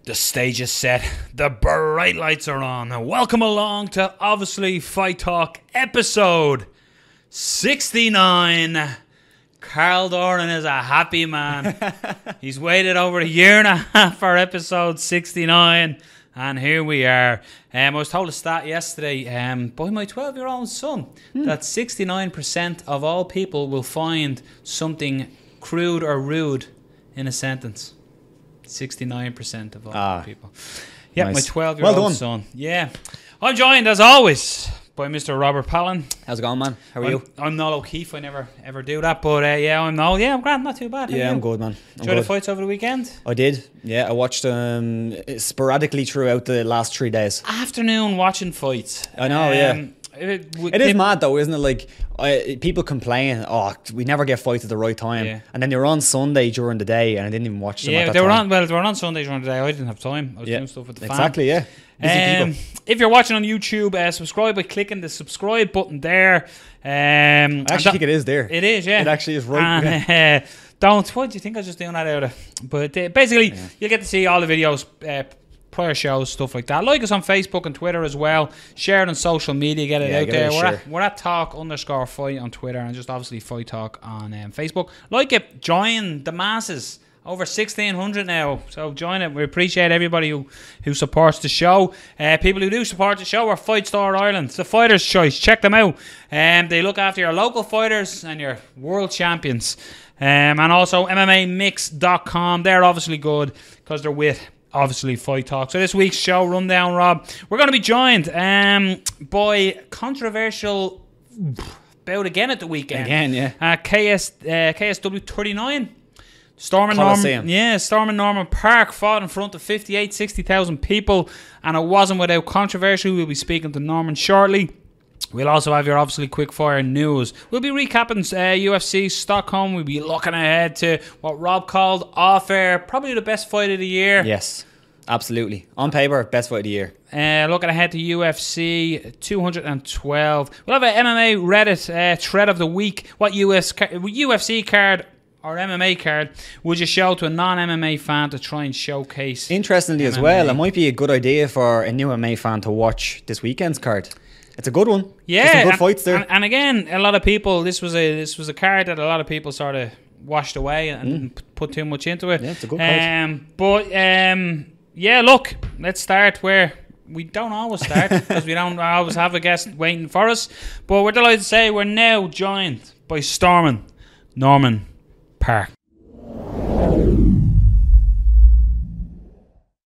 The stage is set, the bright lights are on. Welcome along to Obviously Fight Talk episode 69. Carl Doran is a happy man. He's waited over a year and a half for episode 69, and here we are. I was told a stat yesterday by my 12-year-old son that 69% of all people will find something crude or rude in a sentence. 69% of all people. Yeah, nice. My 12-year-old son. Yeah. I'm joined, as always, by Mr. Robert Palin. How's it going, man? How are you? I'm Noel O'Keefe. I never ever do that, but I'm Noel. Yeah, I'm grand. Not too bad. I'm good, man. Enjoyed the fights over the weekend? I did. Yeah, I watched sporadically throughout the last 3 days. Afternoon watching fights. I know, yeah. It is mad though, isn't it? Like, people complain, we never get fights at the right time, and then they were on Sunday during the day, and I didn't even watch them. Yeah, they were on Sunday during the day. I didn't have time. I was doing stuff with the fam. Exactly, yeah. If you're watching on YouTube, subscribe by clicking the subscribe button there. I actually think it is there. It is, yeah. It actually is right. And, what do you think? I was just doing that out of? But basically, you'll get to see all the videos. Prior shows, stuff like that. Like us on Facebook and Twitter as well. Share it on social media, get it out there. We're at talk_fight on Twitter, and just obviously Fight Talk on Facebook. Like it, join the masses. Over 1,600 now, so join it. We appreciate everybody who supports the show. People who do support the show are Fight Store Ireland. It's the fighter's choice. Check them out. They look after your local fighters and your world champions. And also MMAmix.com. They're obviously good because they're with obviously Fight Talk. So this week's show rundown, Rob, we're going to be joined by controversial bout again at the weekend. Again, yeah. KSW 39. Colosseum. Storm Norman Parke fought in front of 60,000 people, and it wasn't without controversy. We'll be speaking to Norman shortly. We'll also have your obviously quick-fire news. We'll be recapping UFC Stockholm. We'll be looking ahead to what Rob called off-air, probably the best fight of the year. Yes, absolutely. On paper, best fight of the year. Looking ahead to UFC 212. We'll have an MMA Reddit thread of the week. What UFC card or MMA card would you show to a non-MMA fan to try and showcase? Interestingly, MMA as well, it might be a good idea for a new MMA fan to watch this weekend's card. It's a good one. Yeah, there's some good fights there. And again, a lot of people. This was a card that a lot of people sort of washed away and put too much into it. Yeah, it's a good card. Look, let's start where we don't always start because we don't always have a guest waiting for us. But we're delighted to say we're now joined by Stormin' Norman Parke.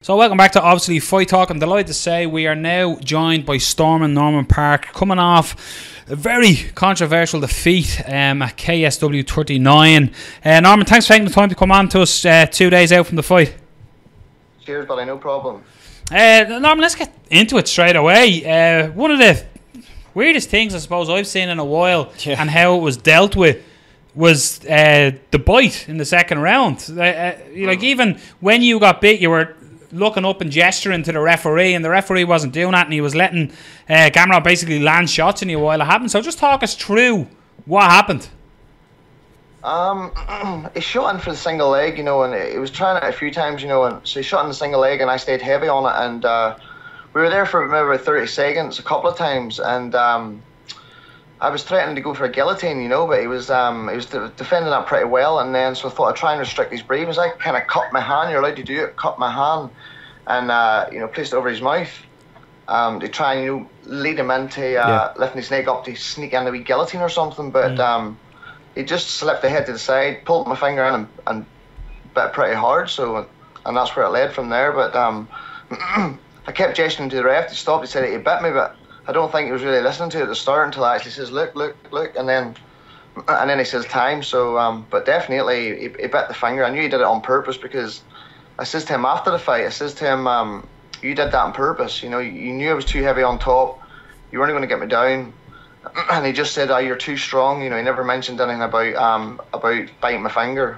So welcome back to Obviously Fight Talk. I'm delighted to say we are now joined by Stormin' Norman Parke, coming off a very controversial defeat at KSW 39. Norman, thanks for taking the time to come on to us 2 days out from the fight. Cheers, buddy, no problem. Norman, let's get into it straight away. One of the weirdest things I suppose I've seen in a while and how it was dealt with was the bite in the second round. Like even when you got bit, you were looking up and gesturing to the referee, and the referee wasn't doing that, and he was letting Gamrot basically land shots in you while it happened. So just talk us through what happened. He shot in for the single leg, and he was trying it a few times, and so he shot in the single leg, and I stayed heavy on it, and we were there for maybe 30 seconds a couple of times, and I was threatening to go for a guillotine, but he was defending that pretty well, and then so I thought I'd try and restrict his breathing. So I kind of cut my hand. You're allowed to do it. Cut my hand, and placed it over his mouth to try and lead him into lifting his neck up to sneak in a wee guillotine or something. But he just slipped the head to the side, pulled my finger in, and bit pretty hard. So and that's where it led from there. But I kept gesturing to the ref to stop. He said he bit me, but I don't think he was really listening to it at the start until I actually says, look, and then he says time. So, but definitely he bit the finger. I knew he did it on purpose because I says to him after the fight, I says to him, you did that on purpose. You knew I was too heavy on top. You weren't going to get me down. And he just said, you you're too strong. He never mentioned anything about biting my finger.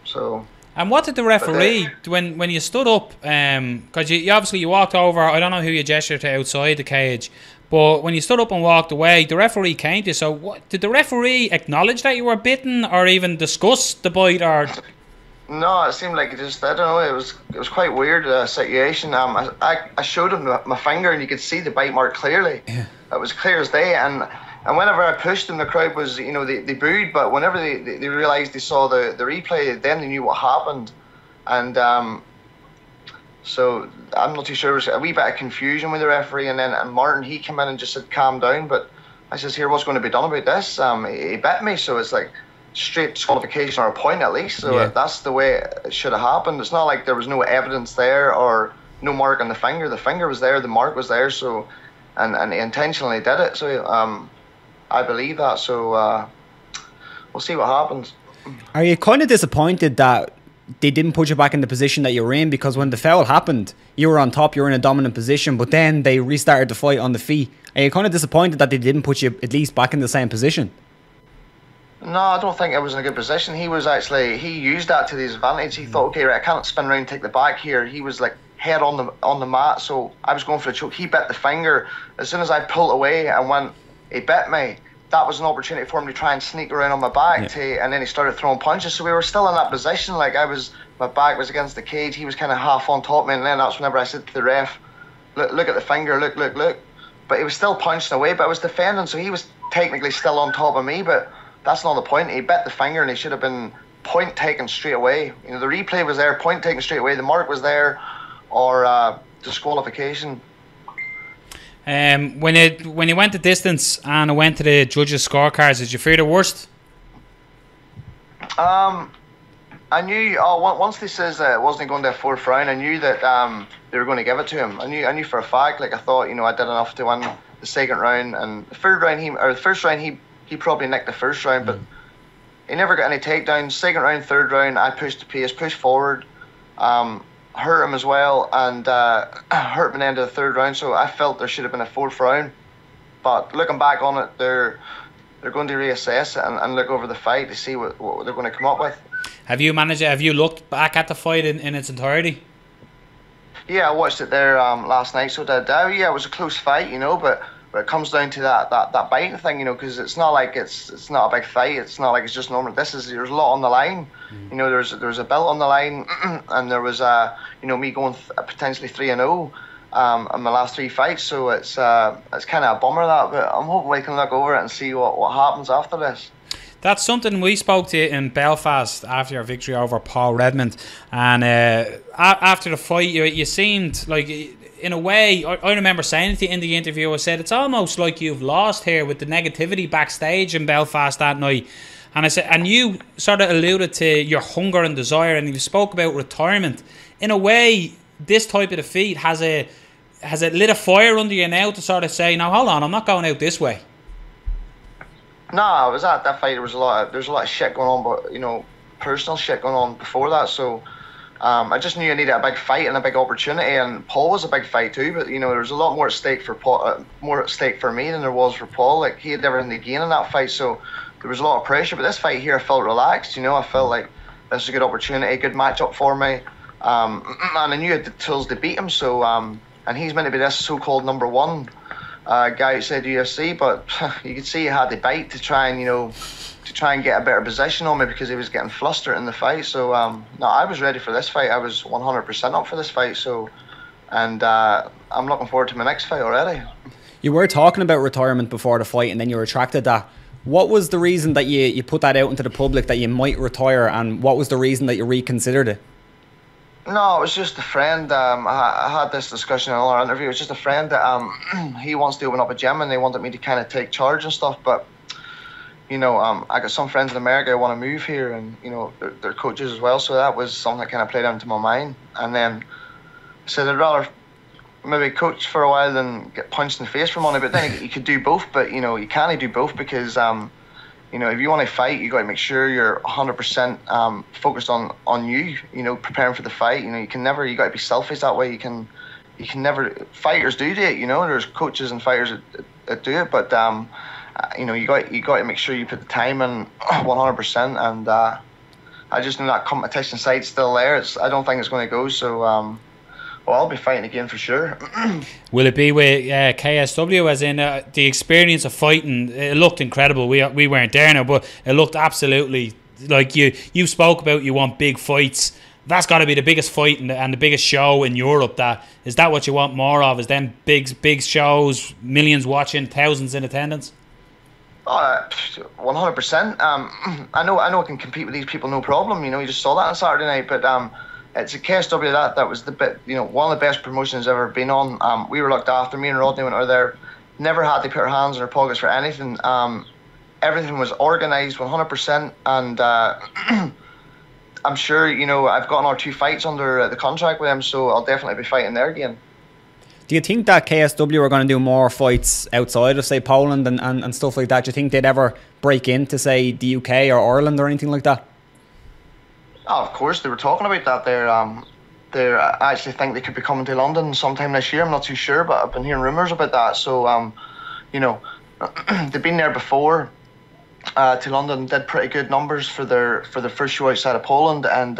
So. And what did the referee, when you stood up, because you obviously you walked over, I don't know who you gestured to outside the cage, but when you stood up and walked away, the referee came to you. So did the referee acknowledge that you were bitten or even discuss the bite? Or No, it seemed like it just, I don't know, it was quite weird situation. I showed him my finger and you could see the bite mark clearly. Yeah. It was clear as day, and whenever I pushed him, the crowd was, you know, they booed, but whenever they realised they saw the replay, then they knew what happened. And so I'm not too sure, there was a wee bit of confusion with the referee, and then Martin, he came in and just said, calm down, but I says, here, what's going to be done about this? He bit me, so it's like straight disqualification or a point at least. So that's the way it should have happened. It's not like there was no evidence there or no mark on the finger. The finger was there, the mark was there. So, and he intentionally did it. So I believe that. So we'll see what happens. Are you kind of disappointed that they didn't put you back in the position that you were in? Because when the foul happened, you were on top, you were in a dominant position, but then they restarted the fight on the feet. Are you kind of disappointed that they didn't put you at least back in the same position? No, I don't think I was in a good position. He used that to his advantage. He thought, okay, right, I can't spin around and take the back here. He was like head on the mat, so I was going for the choke. He bit the finger. As soon as I pulled away and when he bit me, that was an opportunity for him to try and sneak around on my back, and then he started throwing punches. So we were still in that position. Like my back was against the cage. He was kind of half on top of me, and then that's whenever I said to the ref, look at the finger, look. But he was still punching away, but I was defending, so he was technically still on top of me, but that's not the point. He bit the finger and he should have been point taken straight away. You know, the replay was there, point taken straight away, the mark was there, or disqualification. When you went the distance and it went to the judges' scorecards, did you fear the worst? I knew once they says that it wasn't going to a fourth round, I knew that they were going to give it to him. I knew for a fact. Like I thought, you know, I did enough to win the second round, and the first round he probably nicked the first round, but he never got any takedowns. Second round, third round, I pushed the pace, pushed forward, hurt him as well, and hurt him in the end of the third round. So I felt there should have been a fourth round. But looking back on it, they're going to reassess it and look over the fight to see what they're going to come up with. Have you looked back at the fight in its entirety? Yeah, I watched it there last night. So yeah, it was a close fight, you know, but it comes down to that biting thing, you know, because it's not like it's not a big fight. It's not like it's just normal. There's a lot on the line. You know, there's a belt on the line, and there was you know, me going potentially 3-0 in my last three fights. So it's kind of a bummer that, but I'm hoping we can look over it and see what happens after this. That's something we spoke to in Belfast after our victory over Paul Redmond, and after the fight, you seemed like, in a way, I remember saying to you in the interview, I said, it's almost like you've lost here with the negativity backstage in Belfast that night. And I said, and you sort of alluded to your hunger and desire, and you spoke about retirement. In a way, this type of defeat has it lit a fire under you now to sort of say, now hold on, I'm not going out this way? No, I was at that fight. There's a lot of shit going on, but, you know, personal shit going on before that. So I just knew I needed a big fight and a big opportunity, and Paul was a big fight too. But, you know, there was a lot more at stake for Paul, more at stake for me than there was for Paul. Like, he had everything to gain in that fight, so there was a lot of pressure. But this fight here, I felt relaxed. You know, I felt like this was a good opportunity, a good matchup for me, and I knew I had the tools to beat him. So and he's meant to be this so-called number one guy outside the UFC, but you could see he had the bite to try and, you know, get a better position on me because he was getting flustered in the fight. So no, I was ready for this fight. I was 100% up for this fight. So, and I'm looking forward to my next fight already. You were talking about retirement before the fight, and then you retracted that. What was the reason that you put that out into the public that you might retire, and what was the reason that you reconsidered it? No, it was just a friend. I had this discussion in another interview. It was just a friend that he wants to open up a gym, and they wanted me to kind of take charge and stuff. But, you know, I got some friends in America who want to move here, and, you know, they're coaches as well. So that was something that kind of played into my mind. And then I said I'd rather maybe coach for a while than get punched in the face for money. But then you could do both. But, you know, you can't do both because you know, if you want to fight, you got to make sure you're 100% focused on you. You know, preparing for the fight. You know, you got to be selfish that way. You can never. Fighters do it. You know, there's coaches and fighters that do it. But you know, you got to make sure you put the time in 100%. And I just know that competition side's still there. I don't think it's going to go. So. Well, I'll be fighting again for sure. Will it be with KSW, as in the experience of fighting? It looked incredible. We weren't there now, but it looked absolutely like you spoke about, you want big fights. That's got to be the biggest fight and the biggest show in Europe. Is that what you want more of? Is them big shows, millions watching, thousands in attendance? 100%. I know I can compete with these people, no problem. You just saw that on Saturday night, but it's a KSW that was one of the best promotions I've ever been on. We were looked after. Me and Rodney went over there. Never had to put our hands in our pockets for anything. Everything was organised 100%, and I'm sure I've got another 2 fights under the contract with them, so I'll definitely be fighting there again. Do you think that KSW are going to do more fights outside of, say, Poland and stuff like that? Do you think they'd ever break into, say, the UK or Ireland or anything like that? Oh, of course, they were talking about that. I actually think they could be coming to London sometime this year. I'm not too sure, but I've been hearing rumours about that. So, they've been there before to London, did pretty good numbers for their first show outside of Poland, and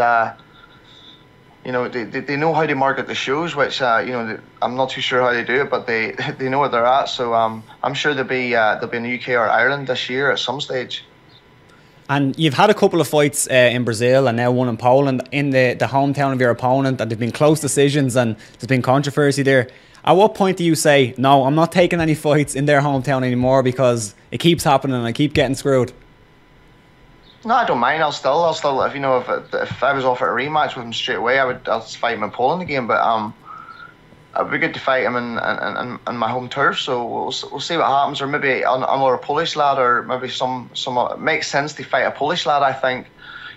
they know how to market the shows, which I'm not too sure how they do it, but they know where they're at. So I'm sure they'll be in the UK or Ireland this year at some stage. And you've had a couple of fights in Brazil and now one in Poland in the hometown of your opponent, and they've been close decisions and there's been controversy there. At what point do you say, no, I'm not taking any fights in their hometown anymore because it keeps happening and I keep getting screwed? No, I don't mind. I'll still if I was offered a rematch with him straight away, I'll fight him in Poland again. But it'd be good to fight him in my home turf. So we'll see what happens, or maybe another Polish lad, or maybe some. It makes sense to fight a Polish lad. I think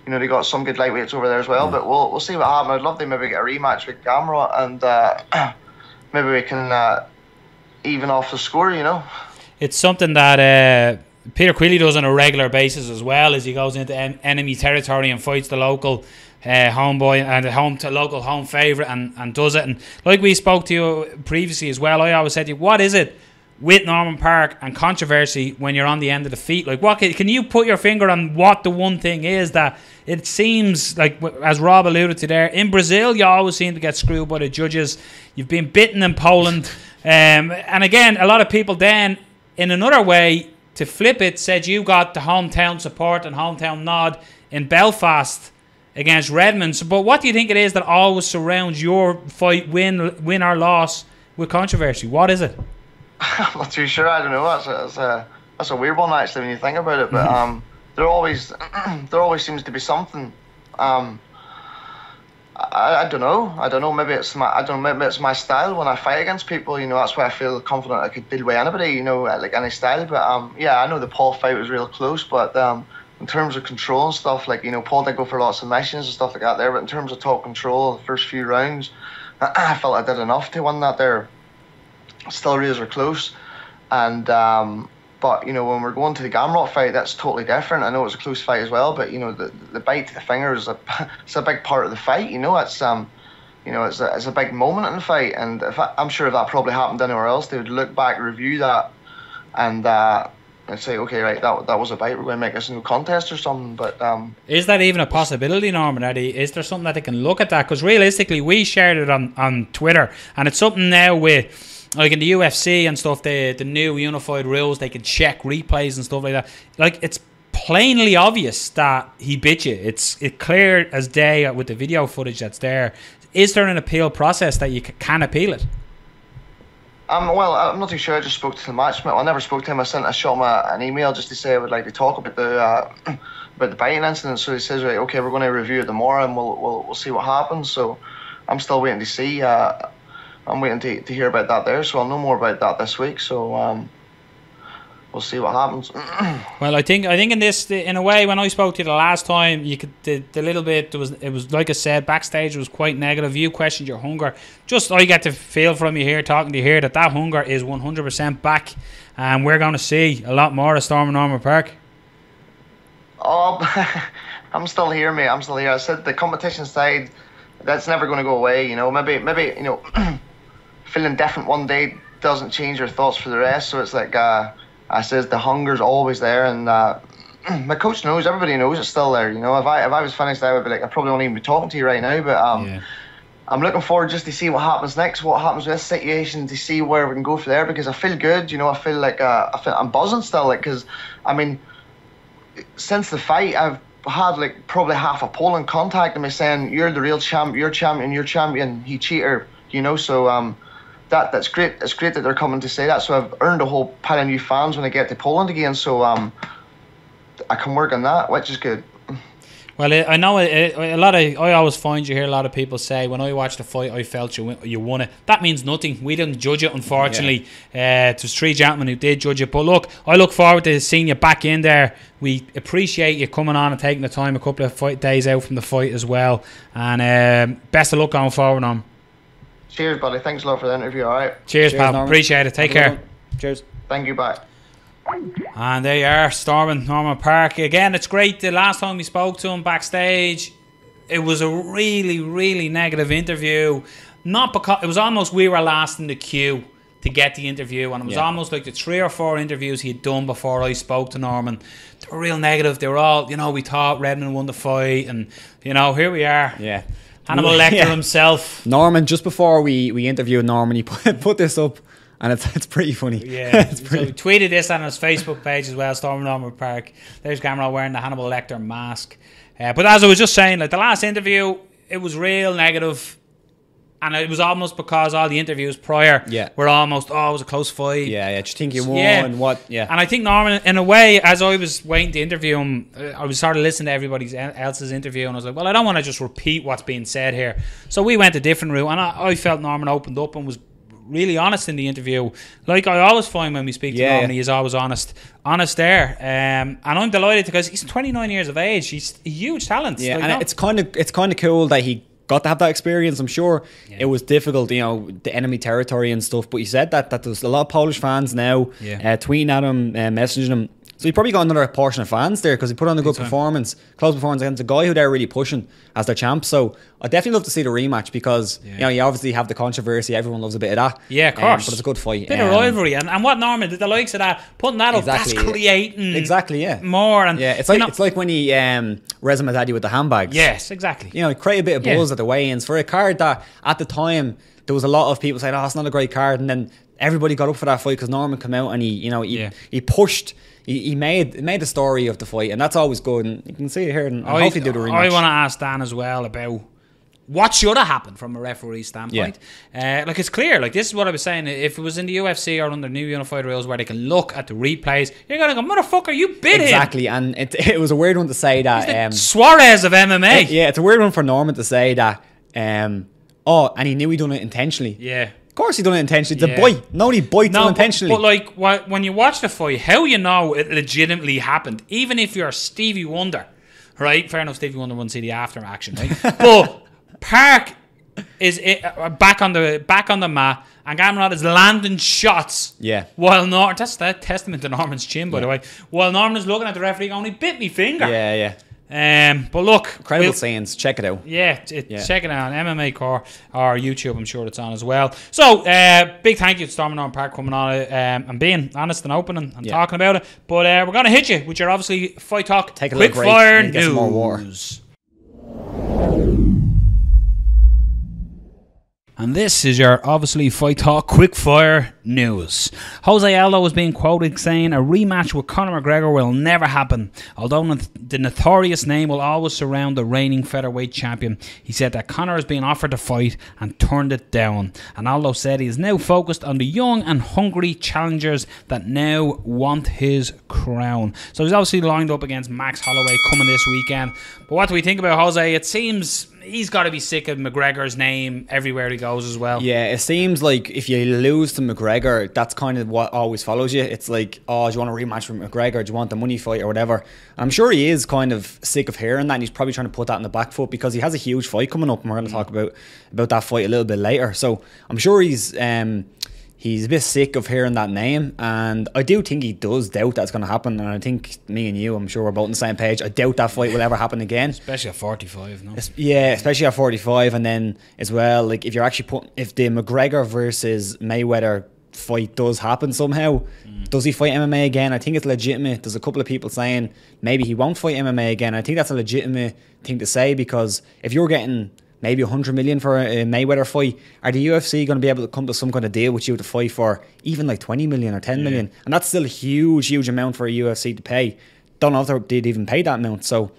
they got some good lightweights over there as well. But we'll see what happens. I'd love to maybe get a rematch with Gamrot, and maybe we can even off the score. It's something that Peter Queally does on a regular basis as well, as he goes into enemy territory and fights the local homeboy and the local home favourite and does it. And like we spoke to you previously as well, I always said to you, what is it with Norman Parke and controversy when you're on the end of the feet? Like, what can you put your finger on what the one thing is that it seems like, as Rob alluded to there, in Brazil you always seem to get screwed by the judges. You've been bitten in Poland, and again, a lot of people then in another way to flip it said you got the hometown support and hometown nod in Belfast against Redmond. But what do you think it is that always surrounds your fight, win or loss, with controversy? What is it? I'm not too sure. I don't know. That's a weird one actually when you think about it. But there always seems to be something. I don't know. Maybe it's my style when I fight against people. That's why I feel confident I could deal with anybody. Like any style. But yeah, I know the Paul fight was real close. But in terms of control and stuff, like Paul did go for lots of submissions and stuff like that there. But in terms of top control, the first few rounds, I felt I did enough to win that there. Still razor close, and but when we're going to the Gamrot fight, that's totally different. I know it was a close fight as well, but the bite to the finger is it's a big part of the fight. It's a big moment in the fight, and I'm sure if that probably happened anywhere else, they would look back, review that, and say, okay, right, that was a bite. We're going to make this a new contest or something. But is that even a possibility, Norman? Is there something that they can look at that? Because realistically, we shared it on Twitter, and it's something now with, like in the UFC and stuff, the new unified rules, they can check replays and stuff like that. Like, it's plainly obvious that he bit you. It's clear as day with the video footage that's there. Is there an appeal process that you can appeal it? Well, I'm not too sure. I just spoke to the matchmate. I never spoke to him. I shot him an email just to say I would like to talk about the biting incident. So he says, right, okay, we're going to review it tomorrow and we'll see what happens. So I'm still waiting to see. I'm waiting to hear about that there. So I'll know more about that this week. So we'll see what happens. Well, I think in a way, when I spoke to you the last time, you could the little bit it was like I said, backstage it was quite negative. You questioned your hunger. Just I get to feel from you here, talking to you here, that hunger is 100% back, and we're going to see a lot more of Storm and Norman Parke. Oh, I'm still here, mate. I'm still here. I said the competition side, that's never going to go away. Maybe feeling different one day doesn't change your thoughts for the rest. So it's like I says the hunger's always there, and my coach knows, everybody knows it's still there. If I was finished, I would be like, I probably won't even be talking to you right now. But yeah. I'm looking forward just to see what happens next, what happens with this situation, to see where we can go from there, because I feel good. I feel like I'm buzzing still, because since the fight, I've had like probably half of Poland contacting me saying, "You're the real champ. You're champion. You're champion. He cheater." You know, so that's great. It's great that they're coming to say that. So I've earned a whole pile of new fans when I get to Poland again. So I can work on that, which is good. Well, I know I always find you hear a lot of people say, when I watched the fight, I felt you won it. That means nothing. We didn't judge it, unfortunately. It was 3 gentlemen who did judge it. But look, I look forward to seeing you back in there. We appreciate you coming on and taking the time, a couple of days out from the fight as well. And best of luck going forward on. Cheers, buddy. Thanks a lot for the interview. All right. Cheers, pal. Norman. Appreciate it. Take care. Cheers. Thank you. Bye. And there you are, storming Norman Parke. Again, it's great. The last time we spoke to him backstage, it was a really, really negative interview. Not because it was almost we were last in the queue to get the interview, and it was almost like the 3 or 4 interviews he had done before I spoke to Norman. They were real negative. They were all, we thought Redmond won the fight, and here we are. Yeah. Hannibal Lecter himself. Norman, just before we interviewed Norman, he put this up. And it's pretty funny. Yeah. So we tweeted this on his Facebook page as well, Storming Norman Parke. There's Gamrot wearing the Hannibal Lecter mask. But as I was just saying, like the last interview, it was real negative. And it was almost because all the interviews prior were almost, it was a close fight. Yeah. Do you think you won? And what? Yeah. And I think Norman, in a way, as I was waiting to interview him, I was sort of listening to everybody else's interview, and I was like, well, I don't want to just repeat what's being said here. So we went a different route, and I felt Norman opened up and was really honest in the interview, like I always find when we speak to Norman. He is always honest there, and I'm delighted because he's 29 years of age. He's a huge talent. Yeah, and it's kind of cool that he got to have that experience. I'm sure it was difficult, the enemy territory and stuff. But he said that there's a lot of Polish fans now tweeting at him, messaging him. So he probably got another portion of fans there because he put on a good performance, close performance against a guy who they're really pushing as their champ. So I'd definitely love to see the rematch because you obviously have the controversy. Everyone loves a bit of that. Yeah, of course. But it's a good fight. Bit of rivalry, and what Norman did, the likes of that, putting that up, that's creating more. And it's like when he resumed his daddy with the handbags. Yes, exactly. He created a bit of buzz at the weigh-ins for a card that at the time there was a lot of people saying, "Oh, it's not a great card," and then everybody got up for that fight because Norman came out and he pushed. He made the story of the fight, and that's always good. And you can see it here, and hopefully do the rematch. I want to ask Dan as well about what should have happened from a referee standpoint. It's clear. Like, this is what I was saying. If it was in the UFC or under new unified rules where they can look at the replays, you're gonna go, motherfucker, you bit him. Exactly, and it was a weird one to say that. He's the Suarez of MMA. It's a weird one for Norman to say that. And he knew he done it intentionally. Yeah. Of course he done it intentionally. It's a bite. Nobody bites unintentionally. But when you watch the fight, how you know it legitimately happened, even if you're Stevie Wonder, right? Fair enough, Stevie Wonder wouldn't see the after action, right? But Parke is back on the mat, and Gamrot is landing shots. Yeah. While that's that testament to Norman's chin, by the way. While Norman is looking at the referee, going, he bit me finger. Yeah. But look, incredible scenes. Check it out. Check it out on MMA Core or YouTube. I'm sure it's on as well. So big thank you to Storming Norman Parke coming on and being honest and open and talking about it. But we're gonna hit you with your obviously Fight Talk Quick-Fire news. Get some more water. And this is your obviously Fight Talk Quick-Fire news. Jose Aldo was being quoted saying a rematch with Conor McGregor will never happen, although the notorious name will always surround the reigning featherweight champion. He said that Conor is being offered to fight and turned it down. And Aldo said he is now focused on the young and hungry challengers that now want his crown. So he's obviously lined up against Max Holloway coming this weekend. But what do we think about Jose? It seems he's got to be sick of McGregor's name everywhere he goes as well. Yeah, it seems like if you lose to McGregor, that's kind of what always follows you. It's like, oh, do you want a rematch with McGregor? Do you want the money fight or whatever? I'm sure he is kind of sick of hearing that, and he's probably trying to put that in the back foot because he has a huge fight coming up, and we're going to talk about that fight a little bit later. So I'm sure he's a bit sick of hearing that name, and I do think he does doubt that's going to happen. And I think me and you, I'm sure we're both on the same page. I doubt that fight will ever happen again, especially at 45. No, especially at 45, and then as well, like if you're actually if the McGregor versus Mayweather fight does happen somehow, does he fight MMA again? I think it's legitimate. There's a couple of people saying maybe he won't fight MMA again. I think that's a legitimate thing to say because if you're getting maybe 100 million for a Mayweather fight, are the UFC going to be able to come to some kind of deal with you to fight for even like 20 million or 10 million? And that's still a huge amount for a UFC to pay. Don't know if they'd even pay that amount. So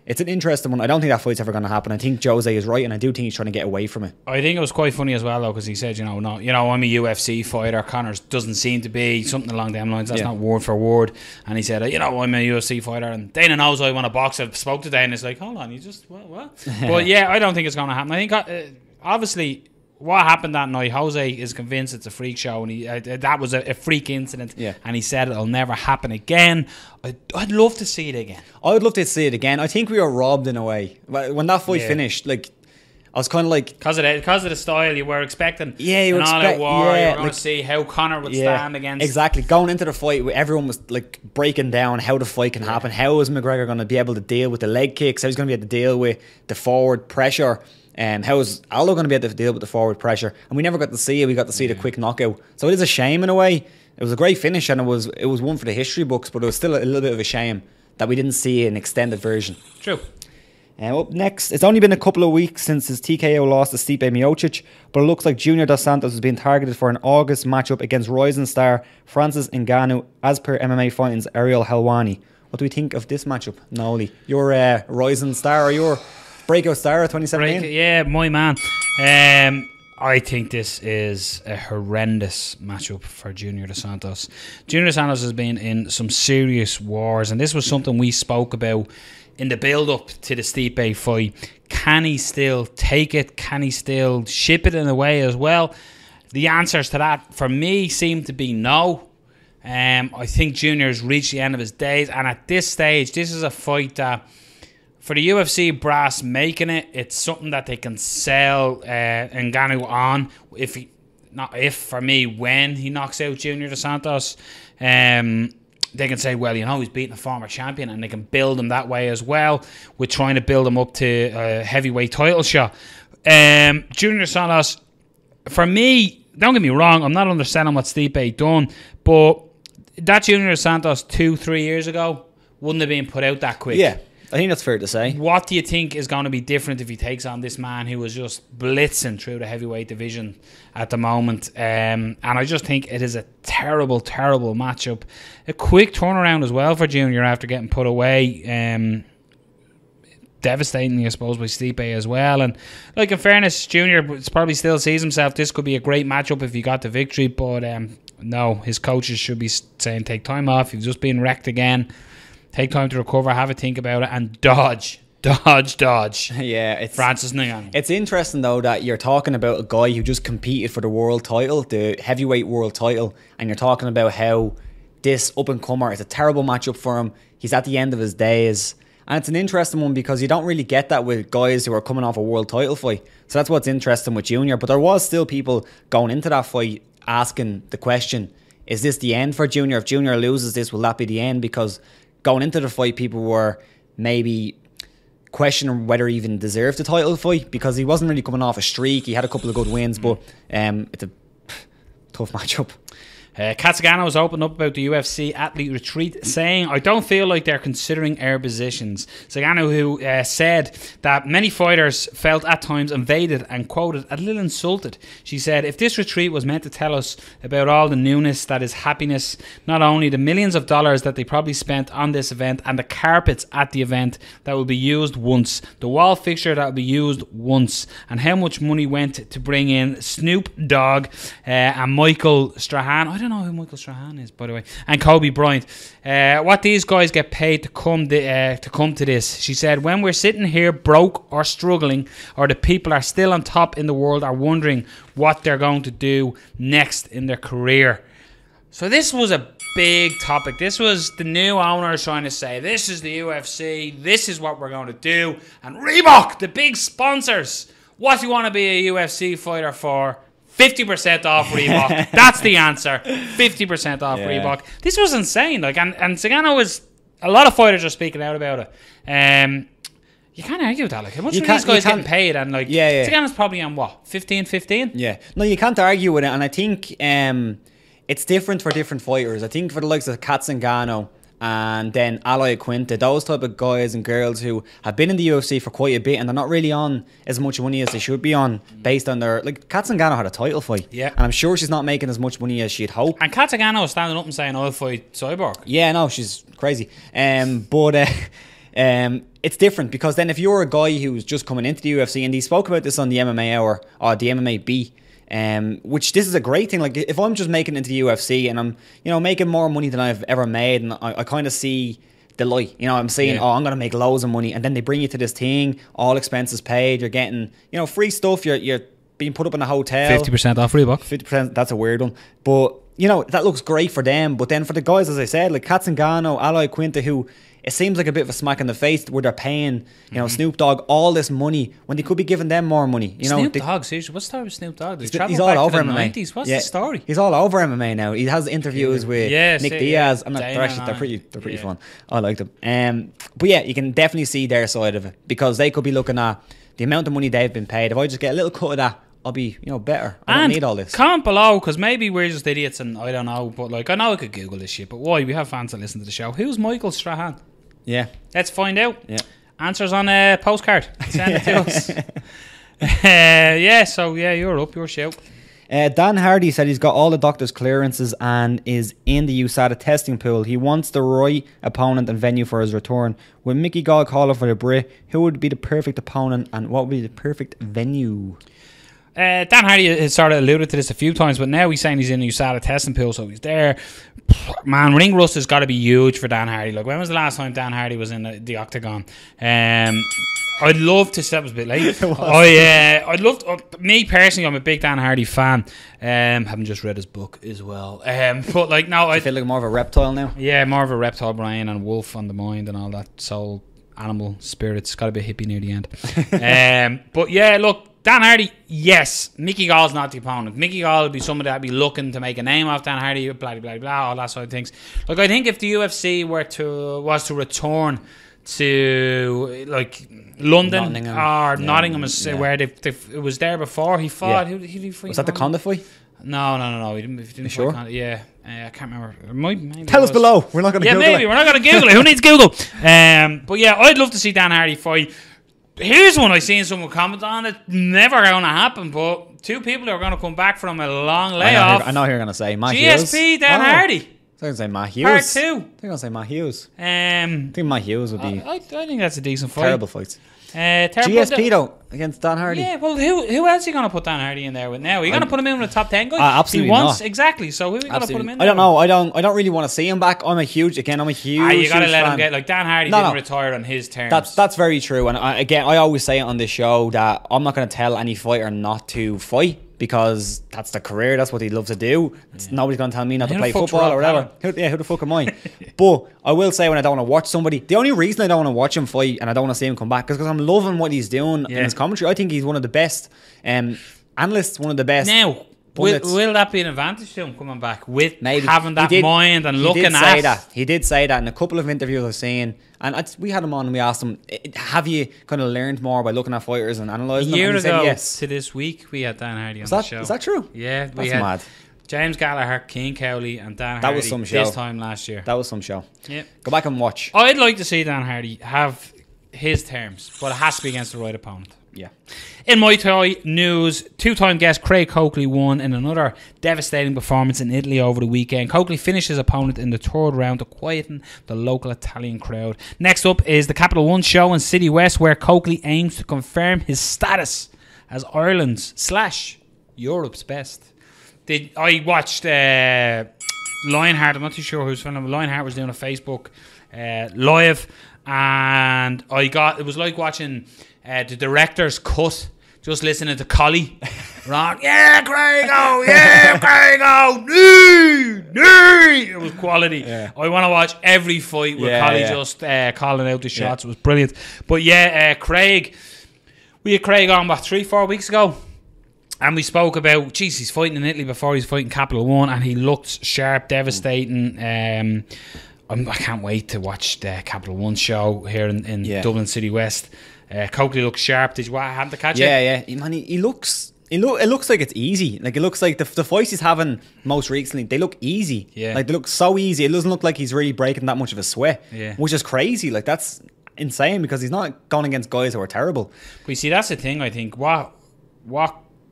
it's an interesting one. I don't think that fight's ever going to happen. I think Jose is right, and I do think he's trying to get away from it. I think it was quite funny as well, though, because he said, I'm a UFC fighter. Connor doesn't seem to be, something along them lines. That's not word for word. And he said, I'm a UFC fighter, and Dana knows I want to box. I spoke to Dana, and it's like, hold on, you just what? But yeah, I don't think it's going to happen. I think obviously what happened that night, Jose is convinced it's a freak show, and that was a freak incident, and he said it'll never happen again. I'd love to see it again. I would love to see it again. I think we were robbed in a way. When that fight finished, like, I was kind of like... Because of the style, you were expecting you were all-out war. You were going to see how Conor would stand against... Exactly. Going into the fight, everyone was like breaking down how the fight can happen. How is McGregor going to be able to deal with the leg kicks? How he's going to be able to deal with the forward pressure? How is Aldo going to be able to deal with the forward pressure? And we never got to see it. We got to see the quick knockout. So it is a shame in a way. It was a great finish, and it was one for the history books, but it was still a little bit of a shame that we didn't see an extended version. True. Up next, it's only been a couple of weeks since his TKO loss to Stipe Miocic, but it looks like Junior Dos Santos is being targeted for an August matchup against rising star Francis Ngannou, as per MMA Fighting's Ariel Helwani. What do we think of this matchup, Noli? You're a rising star, or you're breakout star of 2017? Yeah, my man. I think this is a horrendous matchup for Junior Dos Santos. Junior Dos Santos has been in some serious wars, and this was something we spoke about in the build-up to the Stipe fight. Can he still take it? Can he still ship it in a way as well? The answers to that, for me, seem to be no. I think Junior's reached the end of his days, and at this stage, this is a fight that, for the UFC brass making it, it's something that they can sell Ngannou on. For me, when he knocks out Junior Dos Santos, they can say, well, he's beating a former champion, and they can build him that way as well, with trying to build him up to a heavyweight title shot. Junior Dos Santos, for me, don't get me wrong, I'm not understanding what Stipe done, but that Junior Dos Santos 2-3 years ago wouldn't have been put out that quick. Yeah, I think that's fair to say. What do you think is going to be different if he takes on this man who is just blitzing through the heavyweight division at the moment? And I just think it is a terrible, terrible matchup. A quick turnaround as well for Junior after getting put away. Devastatingly, I suppose, by Stipe as well. And in fairness, Junior probably still sees himself. This could be a great matchup if he got the victory. But no, his coaches should be saying, take time off. You've just been wrecked again. Take time to recover, have a think about it, and dodge. Yeah, it's Francis Ngannou. It's interesting though that you're talking about a guy who just competed for the world title, the heavyweight world title, and you're talking about how this up and comer is a terrible matchup for him. He's at the end of his days, and it's an interesting one because you don't really get that with guys who are coming off a world title fight. So that's what's interesting with Junior. But there was still people going into that fight asking the question: is this the end for Junior? If Junior loses this, will that be the end? Because going into the fight, people were maybe questioning whether he even deserved the title fight because he wasn't really coming off a streak. He had a couple of good wins, but it's a tough matchup. Katsugano has opened up about the UFC athlete retreat, saying, I don't feel like they're considering our positions. Zagano, who said that many fighters felt at times invaded and, quoted, a little insulted. She said, if this retreat was meant to tell us about all the newness that is happiness, not only the millions of dollars that they probably spent on this event and the carpets at the event that will be used once, the wall fixture that will be used once, and how much money went to bring in Snoop Dogg and Michael Strahan. I don't know who Michael Strahan is, by the way, and Kobe Bryant. What these guys get paid to come to this. She said, when we're sitting here broke or struggling, or the people are still on top in the world are wondering what they're going to do next in their career. So this was a big topic. This was the new owners trying to say, this is the UFC, this is what we're going to do. And Reebok, the big sponsors, what do you want to be a UFC fighter for? 50% off Reebok. That's the answer. 50% off Reebok. This was insane. And Zagano was, a lot of fighters are speaking out about it. You can't argue with that. How much are these guys getting paid? And Zagano's probably on what? 15? Yeah. No, you can't argue with it. And I think it's different for different fighters. I think for the likes of Katsugano and then Aloy Quinta, those type of guys and girls who have been in the UFC for quite a bit and they're not really on as much money as they should be on based on their... Katsugano had a title fight. Yeah. And I'm sure she's not making as much money as she'd hope. And Katsugano is standing up and saying, I'll fight Cyborg. Yeah, no, she's crazy. But It's different because then if you're a guy who's just coming into the UFC, and he spoke about this on the MMA Hour or the MMA Beat, which this is a great thing. Like if I'm just making it into the UFC and I'm, you know, making more money than I've ever made, and I kind of see the light, you know, I'm saying, oh, I'm gonna make loads of money, and then they bring you to this thing, all expenses paid, you're getting, you know, free stuff, you're being put up in a hotel, 50% off Reebok. 50%, that's a weird one, but you know, that looks great for them. But then for the guys, as I said, like Katzengano, Aloy Quinta, who it seems like a bit of a smack in the face where they're paying, you know, Snoop Dogg all this money when they could be giving them more money. You know, Snoop Dogg, seriously, what's the story with Snoop Dogg? He's all over MMA. 90s. What's the story? He's all over MMA now. He has interviews with Nick Diaz, and they're pretty fun. I like them. But yeah, you can definitely see their side of it because they could be looking at the amount of money they've been paid. If I just get a little cut of that, I'll be, you know, better. I don't need all this. Comment below, because maybe we're just idiots and I don't know, but like I know I could Google this shit, but why? We have fans that listen to the show. Who's Michael Strahan? Yeah. Let's find out. Yeah. Answers on a postcard. Send it to us. You're up, your shout. Dan Hardy said he's got all the doctor's clearances and is in the USADA testing pool. He wants the right opponent and venue for his return. With Mickey Gall calling for the Brit, who would be the perfect opponent and what would be the perfect venue? Dan Hardy has sort of alluded to this a few times, but now he's saying he's in the USADA testing pool, so he's there. Man, ring rust has got to be huge for Dan Hardy. Like, when was the last time Dan Hardy was in the octagon? I'd love to. That was a bit late. I'd love to, me personally, I'm a big Dan Hardy fan. Haven't just read his book as well. But like, no, I feel like more of a reptile now. Yeah, more of a reptile brain and wolf on the mind and all that soul, animal spirits. Got to be a hippie near the end. But yeah, look. Dan Hardy, yes. Mickey Gall's not the opponent. Mickey Gall would be someone that would be looking to make a name off Dan Hardy, blah, blah, blah, all that sort of things. Like, I think if the UFC was to return to, like, London Nottingham is where it was there before, he fought. Who did he fight? Was that the Conda fight? No. He didn't fight sure? Conda. Yeah. I can't remember. Maybe Tell us below. We're not going to Google it. Yeah, maybe. We're not going to Google it. Who needs Google? But yeah, I'd love to see Dan Hardy fight. Here's one I seen someone comment on. It's never going to happen, but two people are going to come back from a long layoff. I know who you're going to say. Matt Hughes. GSP, Dan Hardy. I'm going to say Matt Hughes. Part 2. I think I'm going to say Matt Hughes. I think Matt Hughes would be... I think that's a decent fight. Terrible fight. Terrible. GSP though, against Dan Hardy. Yeah, well, who else are you going to put Dan Hardy in there with now? Are you going to put him in with a top 10 guy? Absolutely not. Exactly, so who are you going to put him in there? I don't know. I don't really want to see him back. I'm a huge you got to let fan. him get, like, Dan Hardy didn't retire on his terms. That's very true. And I always say it on this show that I'm not going to tell any fighter not to fight, because that's the career, that's what he loves to do. Nobody's going to tell me not to play football or whatever. Who the fuck am I? But I will say, when I don't want to watch somebody, the only reason I don't want to watch him fight and I don't want to see him come back is because I'm loving what he's doing in his commentary. I think he's one of the best analysts, one of the best. Now, will that be an advantage to him coming back with maybe having that mind and looking at? He did say that in a couple of interviews I've seen. And we had him on and we asked him, have you kind of learned more by looking at fighters and analysing them? A year ago said yes. To this week, we had Dan Hardy on the show. Is that true? Yeah. That's mad. James Gallagher, Keane Cowley and Dan Hardy was some show. This time last year. That was some show. Yeah. Go back and watch. I'd like to see Dan Hardy have his terms, but it has to be against the right opponent. Yeah. In Muay Thai news, two-time guest Craig Coakley won in another devastating performance in Italy over the weekend. Coakley finished his opponent in the third round to quieten the local Italian crowd. Next up is the Capital One show in City West, where Coakley aims to confirm his status as Ireland's / Europe's best. I watched Lionheart. I'm not too sure who's filming. Lionheart was doing a Facebook live, and it was like watching the director's cut, just listening to Collie. Right? Yeah, Craigo! Yeah, Craigo! It was quality. Yeah. I want to watch every fight with Collie just calling out the shots. It was brilliant. But yeah, Craig, we had Craig on 3-4 weeks ago, and we spoke about, he's fighting in Italy before he's fighting Capital One, and he looked sharp, devastating. I can't wait to watch the Capital One show here in Dublin City West. Coakley looks sharp. Did you have to catch it? Yeah. Man, he looks. It looks like it's easy. Like, it looks like the fights he's having most recently, they look easy. Yeah. Like, they look so easy. It doesn't look like he's really breaking that much of a sweat. Yeah. Which is crazy. Like, that's insane, because he's not going against guys who are terrible. But you see, that's the thing. I think what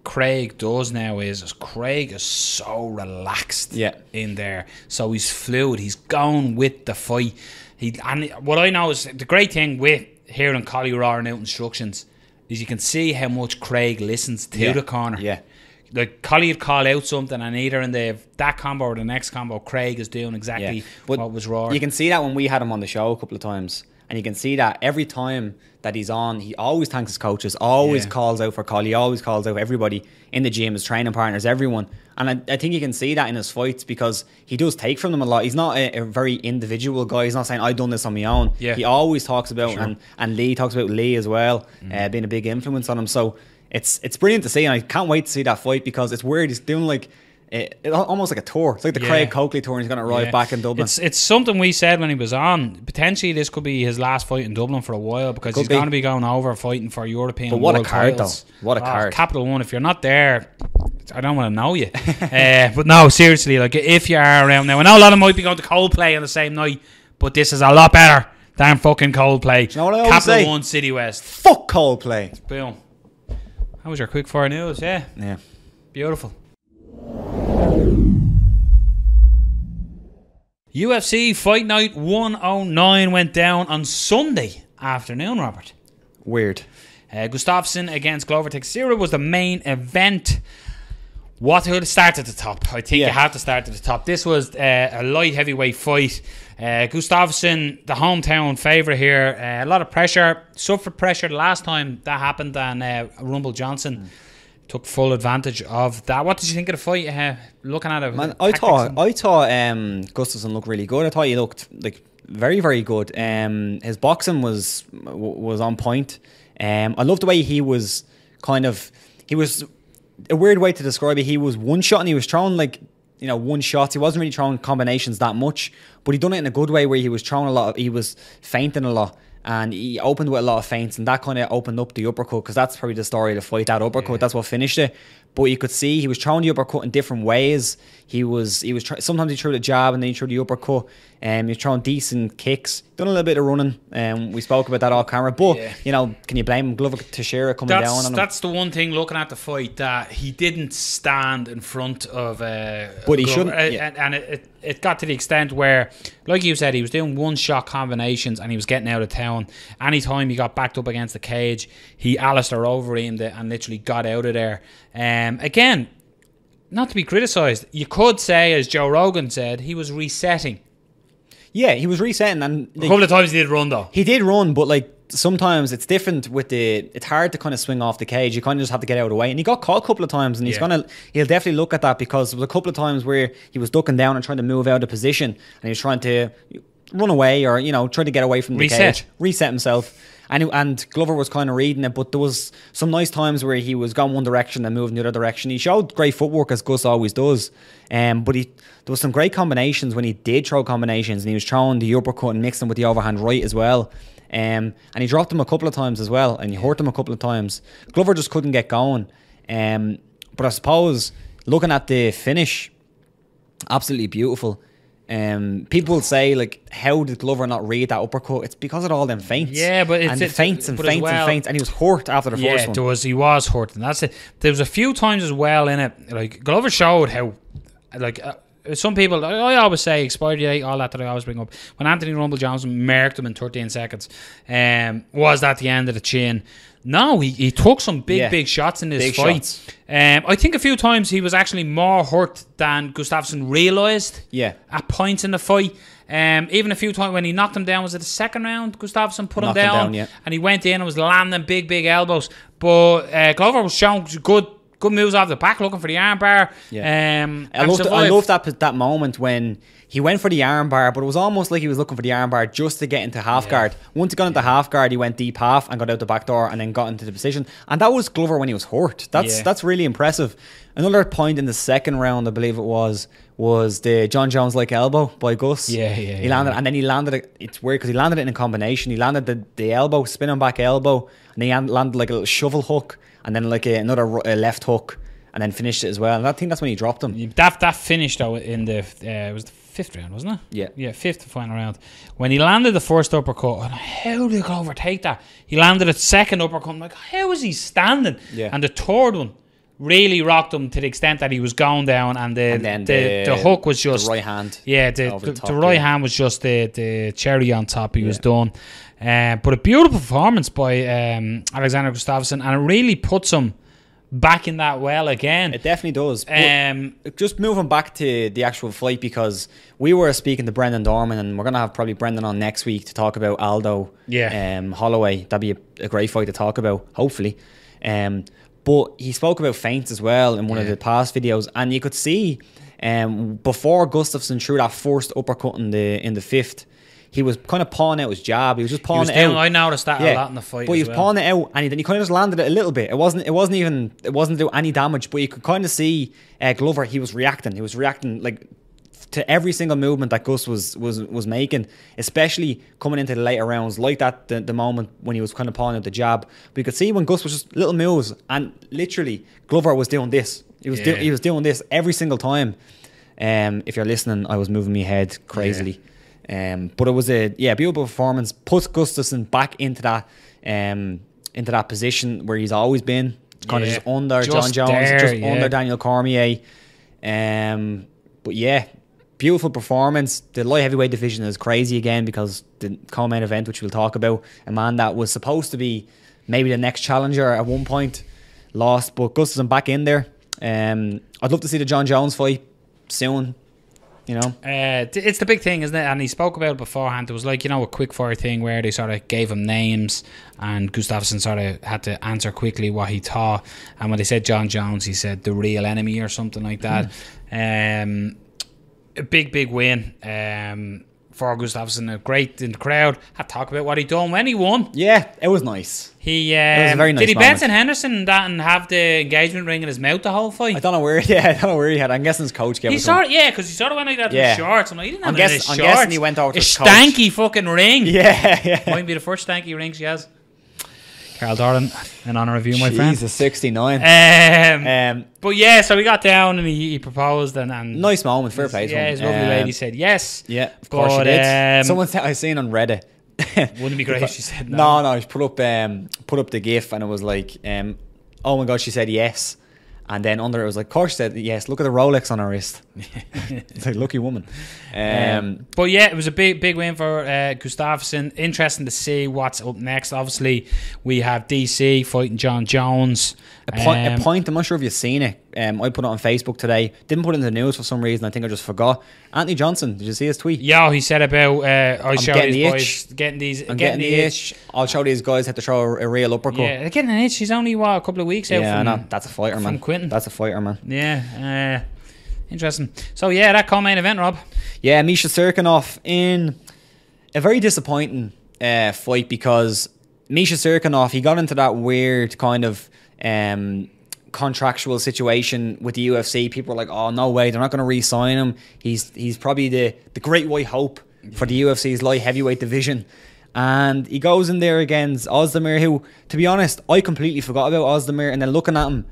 Craig does now is Craig is so relaxed in there. So he's fluid. He's going with the fight. And what I know is the great thing with hearing Collie roaring out instructions is you can see how much Craig listens to the corner. Yeah. Like Collie would call out something, and either in that combo or the next combo, Craig is doing exactly what was roared. You can see that when we had him on the show a couple of times, and you can see that every time that he's on, he always thanks his coaches, always calls out for Collie, always calls out everybody in the gym, his training partners, everyone. And I think you can see that in his fights because he does take from them a lot. He's not a very individual guy. He's not saying, I've done this on my own. Yeah. He always talks about, and Lee talks about Lee as well, being a big influence on him. So it's brilliant to see, and I can't wait to see that fight because it's weird. He's doing like almost like a tour. It's like the Craig Coakley tour, and he's going to arrive back in Dublin. It's something we said when he was on. Potentially this could be his last fight in Dublin for a while because he's going to be going over fighting for European But what World a card titles. though. What a card. Capital One. If you're not there, I don't want to know you. But no, seriously, like if you are around now, I know a lot of them might be going to Coldplay on the same night, but this is a lot better than fucking Coldplay. You know what I always Capital say? One, City West. Fuck Coldplay. Boom. That was your quick-fire news, yeah. Beautiful. UFC Fight Night 109 went down on Sunday afternoon, Robert. Weird. Gustafsson against Glover Teixiera was the main event. What would start at the top? I think you have to start at the top. This was a light heavyweight fight. Gustafsson, the hometown favourite here. A lot of pressure. Suffered pressure the last time that happened, and Rumble Johnson took full advantage of that. What did you think of the fight? Looking at it, man, I thought Gustafsson looked really good. I thought he looked like very, very good. His boxing was on point. I loved the way he was a weird way to describe it. He was one shot and he was throwing one shots. He wasn't really throwing combinations that much, but he done it in a good way where he was throwing a lot. He was feinting a lot. And he opened with a lot of feints, and that kind of opened up the uppercut because that's probably the story of the fight. That uppercut, that's what finished it. But you could see he was throwing the uppercut in different ways. Sometimes he threw the jab and then he threw the uppercut. He was throwing decent kicks. Done a little bit of running. We spoke about that off camera. But can you blame him? Glover Teixiera coming down on him. That's the one thing looking at the fight that he didn't stand in front of. But he shouldn't. And it got to the extent where, like you said, he was doing one-shot combinations and he was getting out of town. Anytime he got backed up against the cage, he Alistair over-aimed it and literally got out of there. Again, not to be criticised, you could say, as Joe Rogan said, he was resetting. Yeah, he was resetting, and a couple of times he did run though. He did run, but sometimes it's different with it's hard to kind of swing off the cage. You kind of just have to get out of the way. And he got caught a couple of times, and he'll definitely look at that because there was a couple of times where he was ducking down and trying to move out of position, and he was trying to run away or try to get away from the cage, reset himself. And Glover was kind of reading it, but there was some nice times where he was going one direction and moving the other direction. He showed great footwork, as Gus always does. But there was some great combinations when he did throw combinations, and he was throwing the uppercut and mixing with the overhand right as well. And he dropped him a couple of times as well, and he hurt him a couple of times. Glover just couldn't get going. But I suppose, looking at the finish, absolutely beautiful. People will say, how did Glover not read that uppercut? It's because of all them feints. Yeah, but it's feints and he was hurt after the first one. He was hurt, and that's it. There was a few times as well in it. Glover showed how, some people, I always say expired date, all that I always bring up. When Anthony Rumble Johnson marked him in 13 seconds, was that the end of the chain? No, he took some big shots in this fight. I think a few times he was actually more hurt than Gustafsson realised at points in the fight. Even a few times when he knocked him down, was it the second round? Gustafsson put him down, and he went in and was landing big elbows. But Glover was showing good moves off the back, looking for the armbar. I loved that moment when he went for the armbar, but it was almost like he was looking for the armbar just to get into half guard. Once he got into half guard, he went deep half and got out the back door and then got into the position. And that was Glover when he was hurt. That's really impressive. Another point in the second round, I believe it was the John Jones-like elbow by Gus. He landed, and then he landed it. It's weird because he landed it in a combination. He landed the elbow, spinning back elbow, and he landed like a little shovel hook, and then another left hook, and then finished it as well. And I think that's when he dropped him. That finished though in the it was the fifth round, wasn't it? Yeah, fifth final round. When he landed the first uppercut, how did Glover take that? He landed a second uppercut. I'm like, how is he standing? Yeah. And the third one, really rocked him to the extent that he was going down, and the hook was just the right hand. Yeah, the right hand was just the cherry on top. He was done. But a beautiful performance by Alexander Gustafsson, and it really puts him back in that well again. It definitely does. Just moving back to the actual fight, because we were speaking to Brendan Dorman, and we're going to have probably Brendan on next week to talk about Aldo, Holloway. That'd be a great fight to talk about, hopefully. But he spoke about feints as well in one of the past videos, and you could see before Gustafsson threw that first uppercut in the fifth, he was kind of pawing out his jab. He was just pawing it out. I noticed that a lot in the fight. But he was pawing it out, and then he kind of just landed it a little bit. It wasn't doing any damage, but you could kind of see Glover. He was reacting. He was reacting like to every single movement that Gus was making, especially coming into the later rounds, like that the moment when he was kind of pawing out the jab. But you could see when Gus was just little moves, and literally Glover was doing this. He was doing this every single time. If you're listening, I was moving my head crazily. But it was a beautiful performance. Puts Gustafsson back into that position where he's always been, kind of just under John Jones, under Daniel Cormier. But yeah, beautiful performance. The light heavyweight division is crazy again, because the co-main event, which we'll talk about, a man that was supposed to be maybe the next challenger at one point, lost, but Gustafsson back in there. I'd love to see the John Jones fight soon. You know, it's the big thing, isn't it? And he spoke about it beforehand. It was like, a quick-fire thing where they sort of gave him names, and Gustafsson sort of had to answer quickly what he thought. And when they said John Jones, he said the real enemy or something like that. A big win for Gustafsson. Great in the crowd. Had to talk about what he done when he won. Yeah, it was nice. He it was a very nice did he moment. Benson Henderson that and have the engagement ring in his mouth the whole fight? I don't know where he had. I'm guessing his coach gave it to him. Because he sort of went like that in his shorts. I'm like, he didn't have it in his shorts. I'm guessing he went over to his coach. Stanky fucking ring. Yeah. Might be the first stanky ring she has. Carl Doran, an honour of you, my friend. Jesus, 69. But yeah, so we got down and he proposed and nice moment, fair play to him. Yeah, his lovely lady said yes. Yeah, of course she did. Someone I seen on Reddit. Wouldn't it be great if she said no? No, she put up the GIF, and it was like, oh my god, she said yes. And then under it was like, of course she said yes, look at the Rolex on her wrist. It's like, lucky woman. But yeah, it was a big win for Gustafsson. Interesting to see what's up next. Obviously, we have DC fighting John Jones. A point, I'm not sure if you've seen it. I put it on Facebook today. Didn't put it in the news for some reason. I think I just forgot. Anthony Johnson, did you see his tweet? Yeah, he said about I'm getting the itch. Getting the itch. I'll show these guys how to throw a real uppercut. Yeah, they're getting an itch. He's only a couple of weeks out from... Yeah, that's a fighter, man. Quinton. That's a fighter, man. Yeah, interesting. So yeah, that co-main event, Rob. Yeah, Misha Serkinov in a very disappointing fight, because Misha Serkinov, he got into that weird kind of contractual situation with the UFC. People were like, oh, no way, they're not going to re-sign him. He's probably the great white hope for the UFC's light heavyweight division. And he goes in there against Ozdemir, who, to be honest, I completely forgot about Ozdemir. And then looking at him,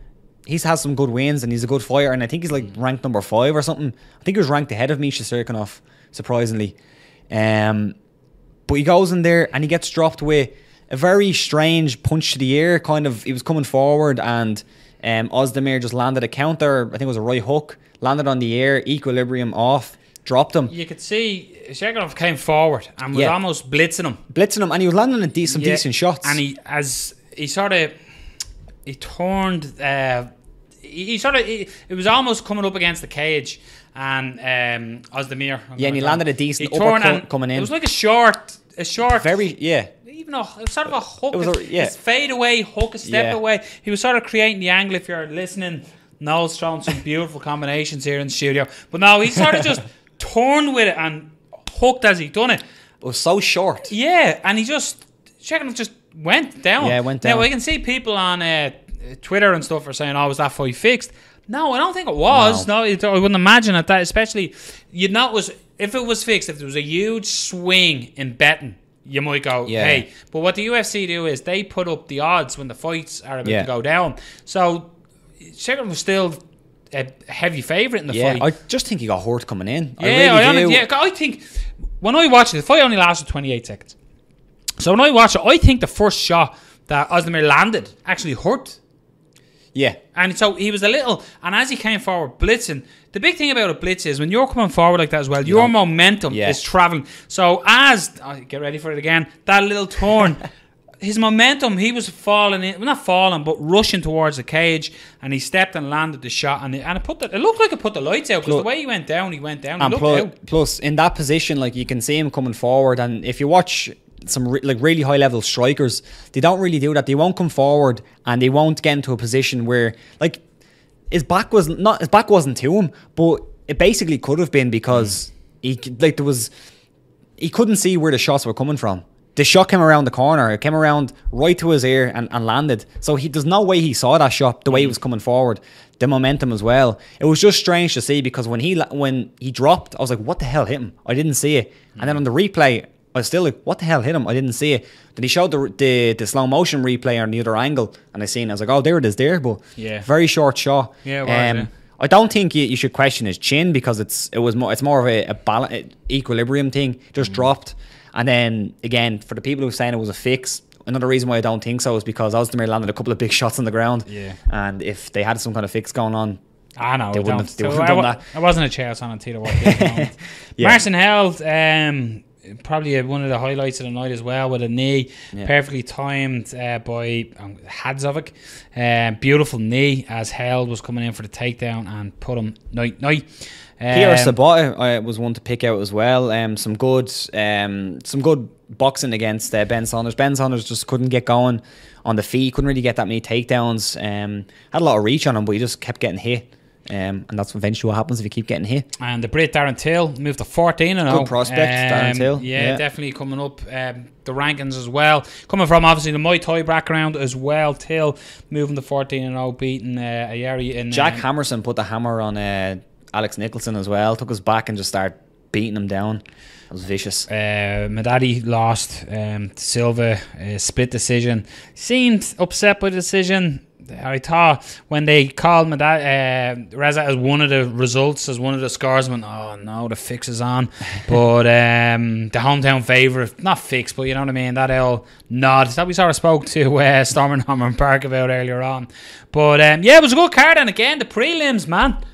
he's had some good wins and he's a good fighter. And I think he's like ranked number 5 or something. I think he was ranked ahead of Misha Serkinov, surprisingly. But he goes in there and he gets dropped with a very strange punch to the ear. Kind of, he was coming forward and Ozdemir just landed a counter. I think it was a right hook. Landed on the ear, equilibrium off, dropped him. You could see Serkinov came forward and was almost blitzing him. And he was landing some decent shots. And he turned. It was almost coming up against the cage, and Ozdemir. And he landed a decent uppercut coming in. It was like a short. Very, Even sort of a hook. It was a fade away hook, a step away. He was sort of creating the angle. If you're listening, Noel's showing some beautiful combinations here in the studio. But no, he sort of just turned with it and hooked as he done it. It was so short. Yeah, and Serkinov just went down. Yeah, went down. Now, I can see people on Twitter and stuff are saying, oh, was that fight fixed? No, I don't think it was. No, I wouldn't imagine it. That, especially, you'd know it was, if it was fixed, if there was a huge swing in betting, you might go, hey. But what the UFC do is they put up the odds when the fights are about to go down. So, Serkinov was still a heavy favourite in the fight. I just think he got hurt coming in. I think when I watched it, the fight only lasted 28 seconds. So when I watched it, I think the first shot that Ozdemir landed actually hurt. Yeah. And so he was a little, and as he came forward blitzing, the big thing about a blitz is when you're coming forward like that as well, your momentum is traveling. So get ready for it again, that little turn, his momentum, he was falling in, well, not falling, but rushing towards the cage, and he stepped and landed the shot, and it looked like it put the lights out, because the way he went down. He looked out. Plus, in that position, like, you can see him coming forward, and if you watch some really high level strikers, they don't really do that. They won't come forward, and they won't get into a position where, like, his back wasn't to him, but it basically could have been, because he couldn't see where the shots were coming from. The shot came around the corner. It came around right to his ear and landed. So there's no way he saw that shot the way he was coming forward. The momentum as well. It was just strange to see, because when he dropped, I was like, what the hell hit him? I didn't see it. And then on the replay, I was still like, what the hell hit him? I didn't see it. Then he showed the slow motion replay on the other angle, and I seen it. I was like, oh, there it is there. But very short shot. Yeah, it was, I don't think you should question his chin, because it's more of a equilibrium thing. Just dropped. And then, again, for the people who were saying it was a fix, another reason why I don't think so is because Ozdemir landed a couple of big shots on the ground. Yeah. And if they had some kind of fix going on, they wouldn't have done that. I wasn't a chance on Tito Walker. Marcin held probably one of the highlights of the night as well, with a knee perfectly timed by Hadzovic. Beautiful knee, as Held was coming in for the takedown and put him night. Peter Sabata was one to pick out as well. Some good boxing against Ben Saunders. Ben Saunders just couldn't get going on the feet. Couldn't really get that many takedowns. Had a lot of reach on him, but he just kept getting hit. And that's eventually what happens if you keep getting hit. And the Brit Darren Till moved to 14-0. Good prospect, Darren Till. Yeah, definitely coming up the rankings as well. Coming from obviously the Muay Thai background as well. Till moving to 14-0, beating Ayari in. Jack Hammerson put the hammer on Alex Nicholson as well. Took us back and just started beating him down. That was vicious. Madadi lost to Silva, split decision. Seemed upset by the decision. I thought when they called Reza as one of the results, as one of the scores, I went, oh no, the fix is on. But the hometown favourite, not fix, but you know what I mean, that old nod that we sort of spoke to Storm and Norman Parke about earlier on. But it was a good card, and again, the prelims, man.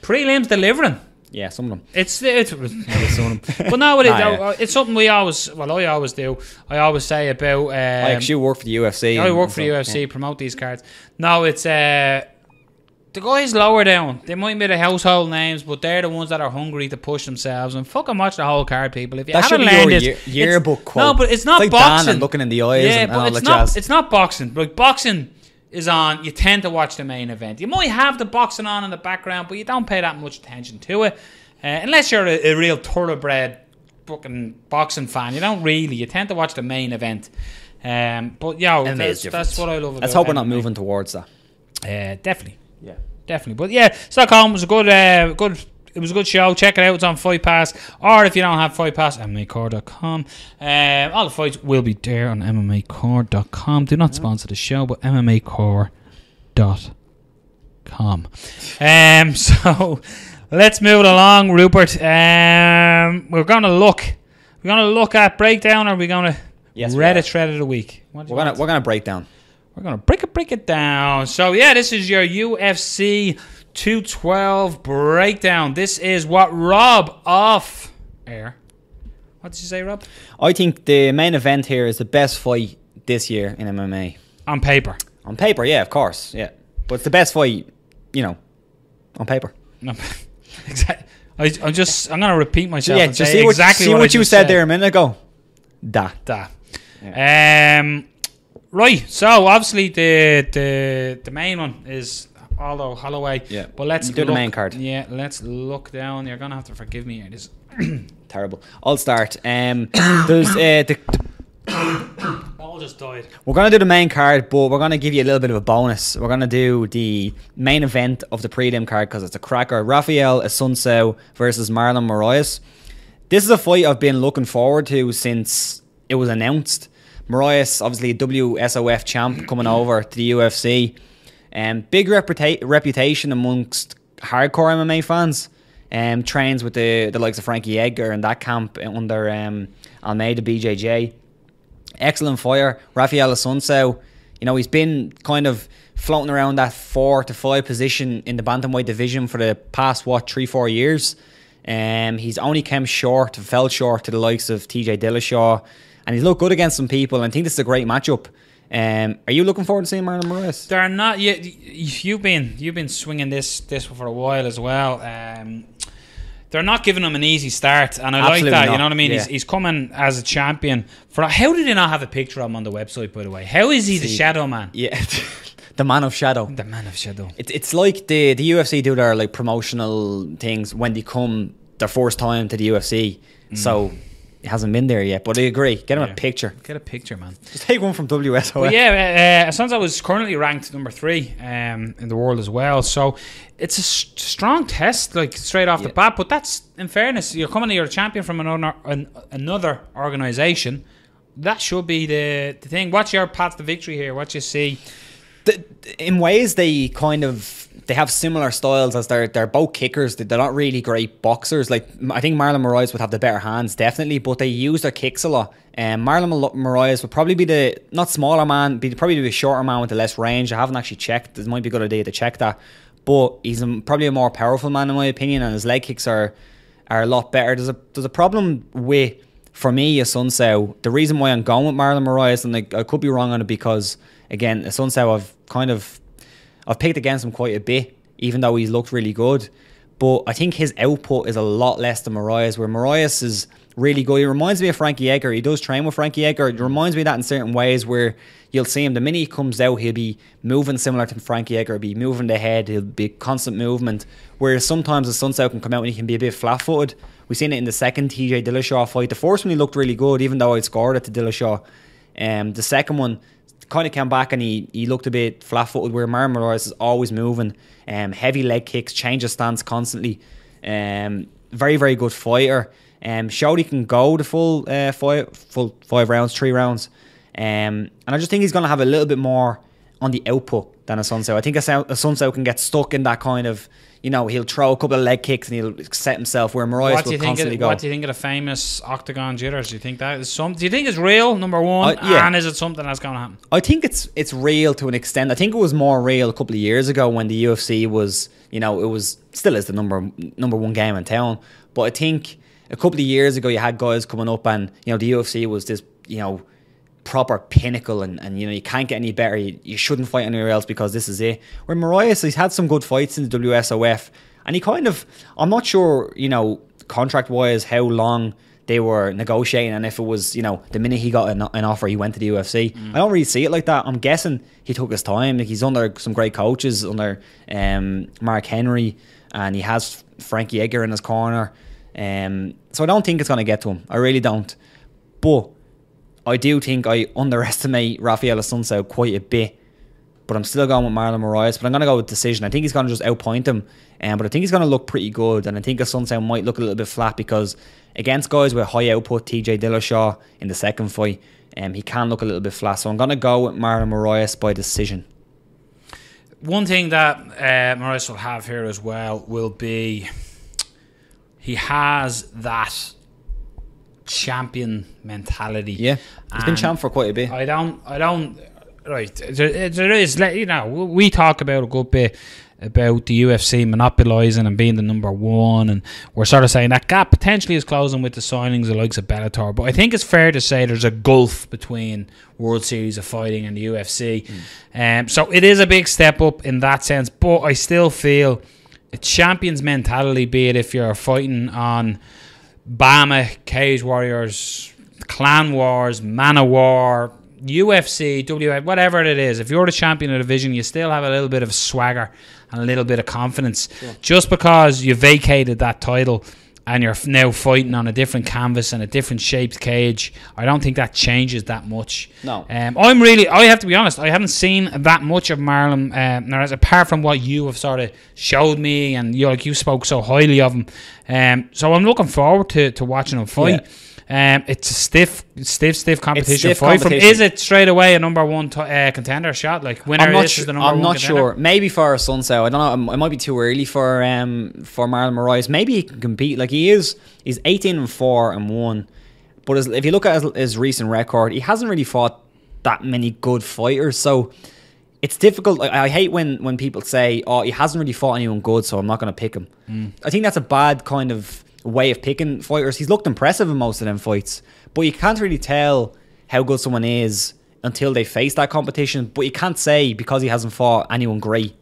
Prelims delivering. Yeah, some of them. It's some of them. But no, it's something I always do. I always say about. I actually work for the UFC. I work for the UFC, promote these cards. No, it's the guys lower down. They might be the household names, but they're the ones that are hungry to push themselves. And fucking watch the whole card, people. If you that haven't learned it, yearbook quote. No, but it's not like boxing. Dan looking in the eyes. Yeah, and but all that it's not boxing. Like boxing is on, you tend to watch the main event. You might have the boxing on in the background, but you don't pay that much attention to it. Unless you're a real thoroughbred fucking boxing fan. You don't really. You tend to watch the main event. But that's what I love about it. Let's hope we're not moving towards that. Definitely. Yeah. Definitely. But yeah, Stockholm was a good it was a good show. Check it out. It's on Fight Pass. Or if you don't have Fight Pass, MMAcore.com. All the fights will be there on MMAcore.com. Do not sponsor the show, but MMAcore.com. So let's move it along, Rupert. We're gonna look at breakdown, or are we gonna Reddit thread of the week? We're gonna break down. We're gonna break it down. So yeah, this is your UFC 212 breakdown. This is what Rob off air. What did you say, Rob? I think the main event here is the best fight this year in MMA. On paper. On paper, yeah, of course, yeah. But it's the best fight, on paper. No, exactly. I'm gonna repeat myself. Yeah, and just say exactly what you said there a minute ago. Da. Yeah. Right. So obviously the main one is Aldo Holloway. Yeah. But let's do the main card. Yeah. Let's look down. You're gonna have to forgive me here. This terrible. I'll start. There's all just died. We're gonna do the main card, but we're gonna give you a little bit of a bonus. We're gonna do the main event of the prelim card because it's a cracker. Rafael Assunção versus Marlon Moraes. This is a fight I've been looking forward to since it was announced. Moraes, obviously a WSOF champ, coming over to the UFC. Big reputation amongst hardcore MMA fans. Trains with the likes of Frankie Edgar and that camp under Almeida BJJ. Excellent fighter. Rafael Assunção, You know, he's been kind of floating around that 4 to 5 position in the bantamweight division for the past 3-4 years. He's only fell short to the likes of TJ Dillashaw, and he's looked good against some people. And I think this is a great matchup. Are you looking forward to seeing Marlon Moraes? They're not. You've been swinging this for a while as well. They're not giving him an easy start, and I Absolutely like that. Not. You know what I mean? Yeah. He's coming as a champion. How did they not have a picture of him on the website? By the way, how is he the Shadow Man? Yeah, the Man of Shadow. The Man of Shadow. It's like the UFC do their like promotional things when they come their first time to the UFC. So he hasn't been there yet, but I agree. Get him a picture. Get a picture, man. Just take one from WSOF. But yeah, Assunção was currently ranked number 3 in the world as well. So it's a strong test, like straight off the bat. But that's, in fairness, you're a champion from another organisation. That should be the thing. What's your path to victory here? What you see? In ways, they have similar styles, as they're both kickers. They're not really great boxers. Like, I think Marlon Moraes would have the better hands, definitely, but they use their kicks a lot. Marlon Moraes would probably be the not smaller man, probably the shorter man with the less range. I haven't actually checked. It might be a good idea to check that. But he's probably a more powerful man in my opinion, and his leg kicks are a lot better. There's a problem with, for me, Assunção. The reason why I'm going with Marlon Moraes, and I could be wrong on it, because again, Assunção, I've picked against him quite a bit, even though he's looked really good. But I think his output is a lot less than Moraes, where Moraes is really good. He reminds me of Frankie Edgar. He does train with Frankie Edgar. It reminds me of that in certain ways, where you'll see him, the minute he comes out, he'll be moving similar to Frankie Edgar. He'll be moving the head. He'll be constant movement. Whereas sometimes Assunção can come out and he can be a bit flat-footed. We've seen it in the second TJ Dillashaw fight. The first one he looked really good, even though I'd scored it to Dillashaw. The second one kind of came back and he looked a bit flat-footed, where Marlon Moraes is always moving. Heavy leg kicks, change of stance constantly. Very, very good fighter. Showed he can go the full 5 rounds, 3 rounds. And I just think he's going to have a little bit more on the output than Assunção. I think Assunção can get stuck in that kind of, he'll throw a couple of leg kicks and he'll set himself, where Moraes will constantly go. What do you think of the famous octagon jitters? Do you think that is do you think it's real, number one? Yeah. And is it something that's going to happen? I think it's real to an extent. I think it was more real a couple of years ago when the UFC was, still is the number one game in town. But I think a couple of years ago you had guys coming up and, the UFC was this, proper pinnacle, and you can't get any better. You shouldn't fight anywhere else because this is it. Where Moraes, he's had some good fights in the WSOF, and he I'm not sure, contract wise, how long they were negotiating, and if it was, the minute he got an offer, he went to the UFC. I don't really see it like that. I'm guessing he took his time. Like, he's under some great coaches, under Mark Henry, and he has Frankie Edgar in his corner. So I don't think it's going to get to him. I really don't. But I do think I underestimate Rafael Assunção quite a bit. But I'm still going with Marlon Moraes. But I'm going to go with decision. I think he's going to just outpoint him. But I think he's going to look pretty good. And I think Assunção might look a little bit flat, because against guys with high output, TJ Dillashaw in the second fight, he can look a little bit flat. So I'm going to go with Marlon Moraes by decision. One thing that Moraes will have here as well will be, he has that champion mentality. Yeah, he's been champ for quite a bit. I don't. Right, there is. We talk about a good bit about the UFC monopolising and being the number one, and we're sort of saying that gap potentially is closing with the signings of the likes of Bellator. But I think it's fair to say there's a gulf between World Series of Fighting and the UFC. So it is a big step up in that sense. But I still feel a champion's mentality, be it if you're fighting on Bama, Cage Warriors, Clan Wars, Man of War, UFC, WF, whatever it is, if you're the champion of the division, you still have a little bit of swagger and a little bit of confidence. Sure. Just because you vacated that title and you're now fighting on a different canvas and a different shaped cage, I don't think that changes that much. No. I have to be honest, I haven't seen that much of Marlon Moraes, apart from what you have sort of showed me, and you spoke so highly of him. So I'm looking forward to watching him fight. Yeah. It's a stiff competition fight. Is it straight away a number one contender shot? Like, winner is the number one contender? I'm not sure. Maybe for Assunção. I don't know. It might be too early for Marlon Moraes. Maybe he can compete. Like, he's 18-4-1. But if you look at his recent record, he hasn't really fought that many good fighters. So it's difficult. I hate when people say, oh, he hasn't really fought anyone good, so I'm not going to pick him. I think that's a bad kind of way of picking fighters. He's looked impressive in most of them fights, but you can't really tell how good someone is until they face that competition. But you can't say because he hasn't fought anyone great,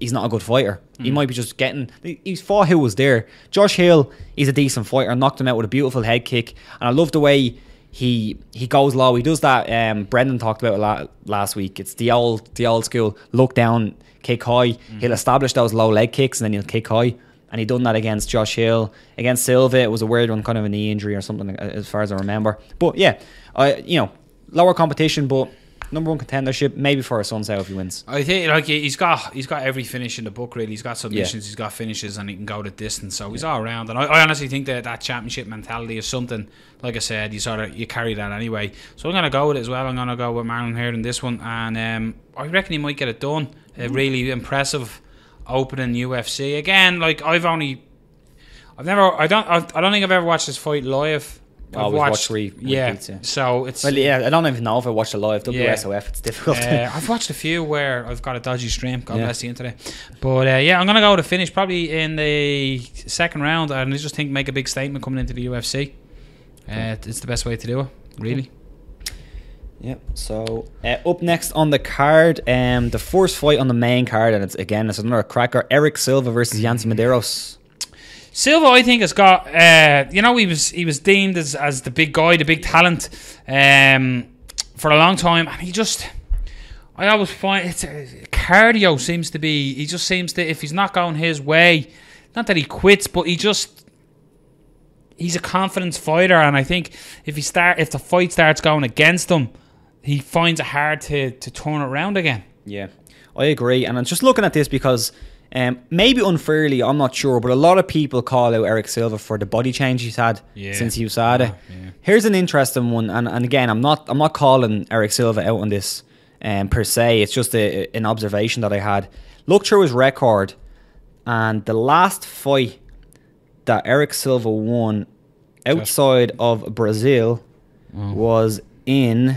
he's not a good fighter. He might be just getting... He's fought who was there. Josh Hill, he's a decent fighter. Knocked him out with a beautiful head kick. And I love the way he goes low. He does that. Brendan talked about it last week. It's the old school look down, kick high. He'll establish those low leg kicks and then he'll kick high. And he done that against Josh Hill. Against Silva, it was a weird one, kind of a knee injury or something, as far as I remember. But yeah, lower competition, but number one contendership, maybe for our son if he wins. I think he's got every finish in the book, really. He's got submissions, he's got finishes, and he can go the distance. So he's all around. And I honestly think that championship mentality is something, like I said, you carry that anyway. So I'm gonna go with it as well. I'm gonna go with Marlon here in this one, and I reckon he might get it done. A really impressive opening UFC. Again, I don't think I've ever watched this fight live. I've watched three. Yeah. So it's... Well, yeah, I don't even know if I watched it live. WSOF, it's difficult. I've watched a few where I've got a dodgy stream. God bless the internet. But I'm going to go to finish probably in the second round, and I just think make a big statement coming into the UFC. It's the best way to do it, really. Yep. So up next on the card, the first fight on the main card, and it's another cracker. Eric Silva versus Yancy Medeiros. Silva, I think, has got he was deemed as the big guy, the big talent for a long time, and I always find cardio seems to be, he just seems to, if he's not going his way, not that he quits, but he's a confidence fighter, and I think if the fight starts going against him, he finds it hard to turn it around again. Yeah, I agree, and I'm just looking at this because maybe unfairly, I'm not sure, but a lot of people call out Eric Silva for the body change he's had since USADA. Here's an interesting one, and again, I'm not calling Eric Silva out on this per se. It's just an observation that I had. Look through his record, and the last fight that Eric Silva won outside of Brazil was in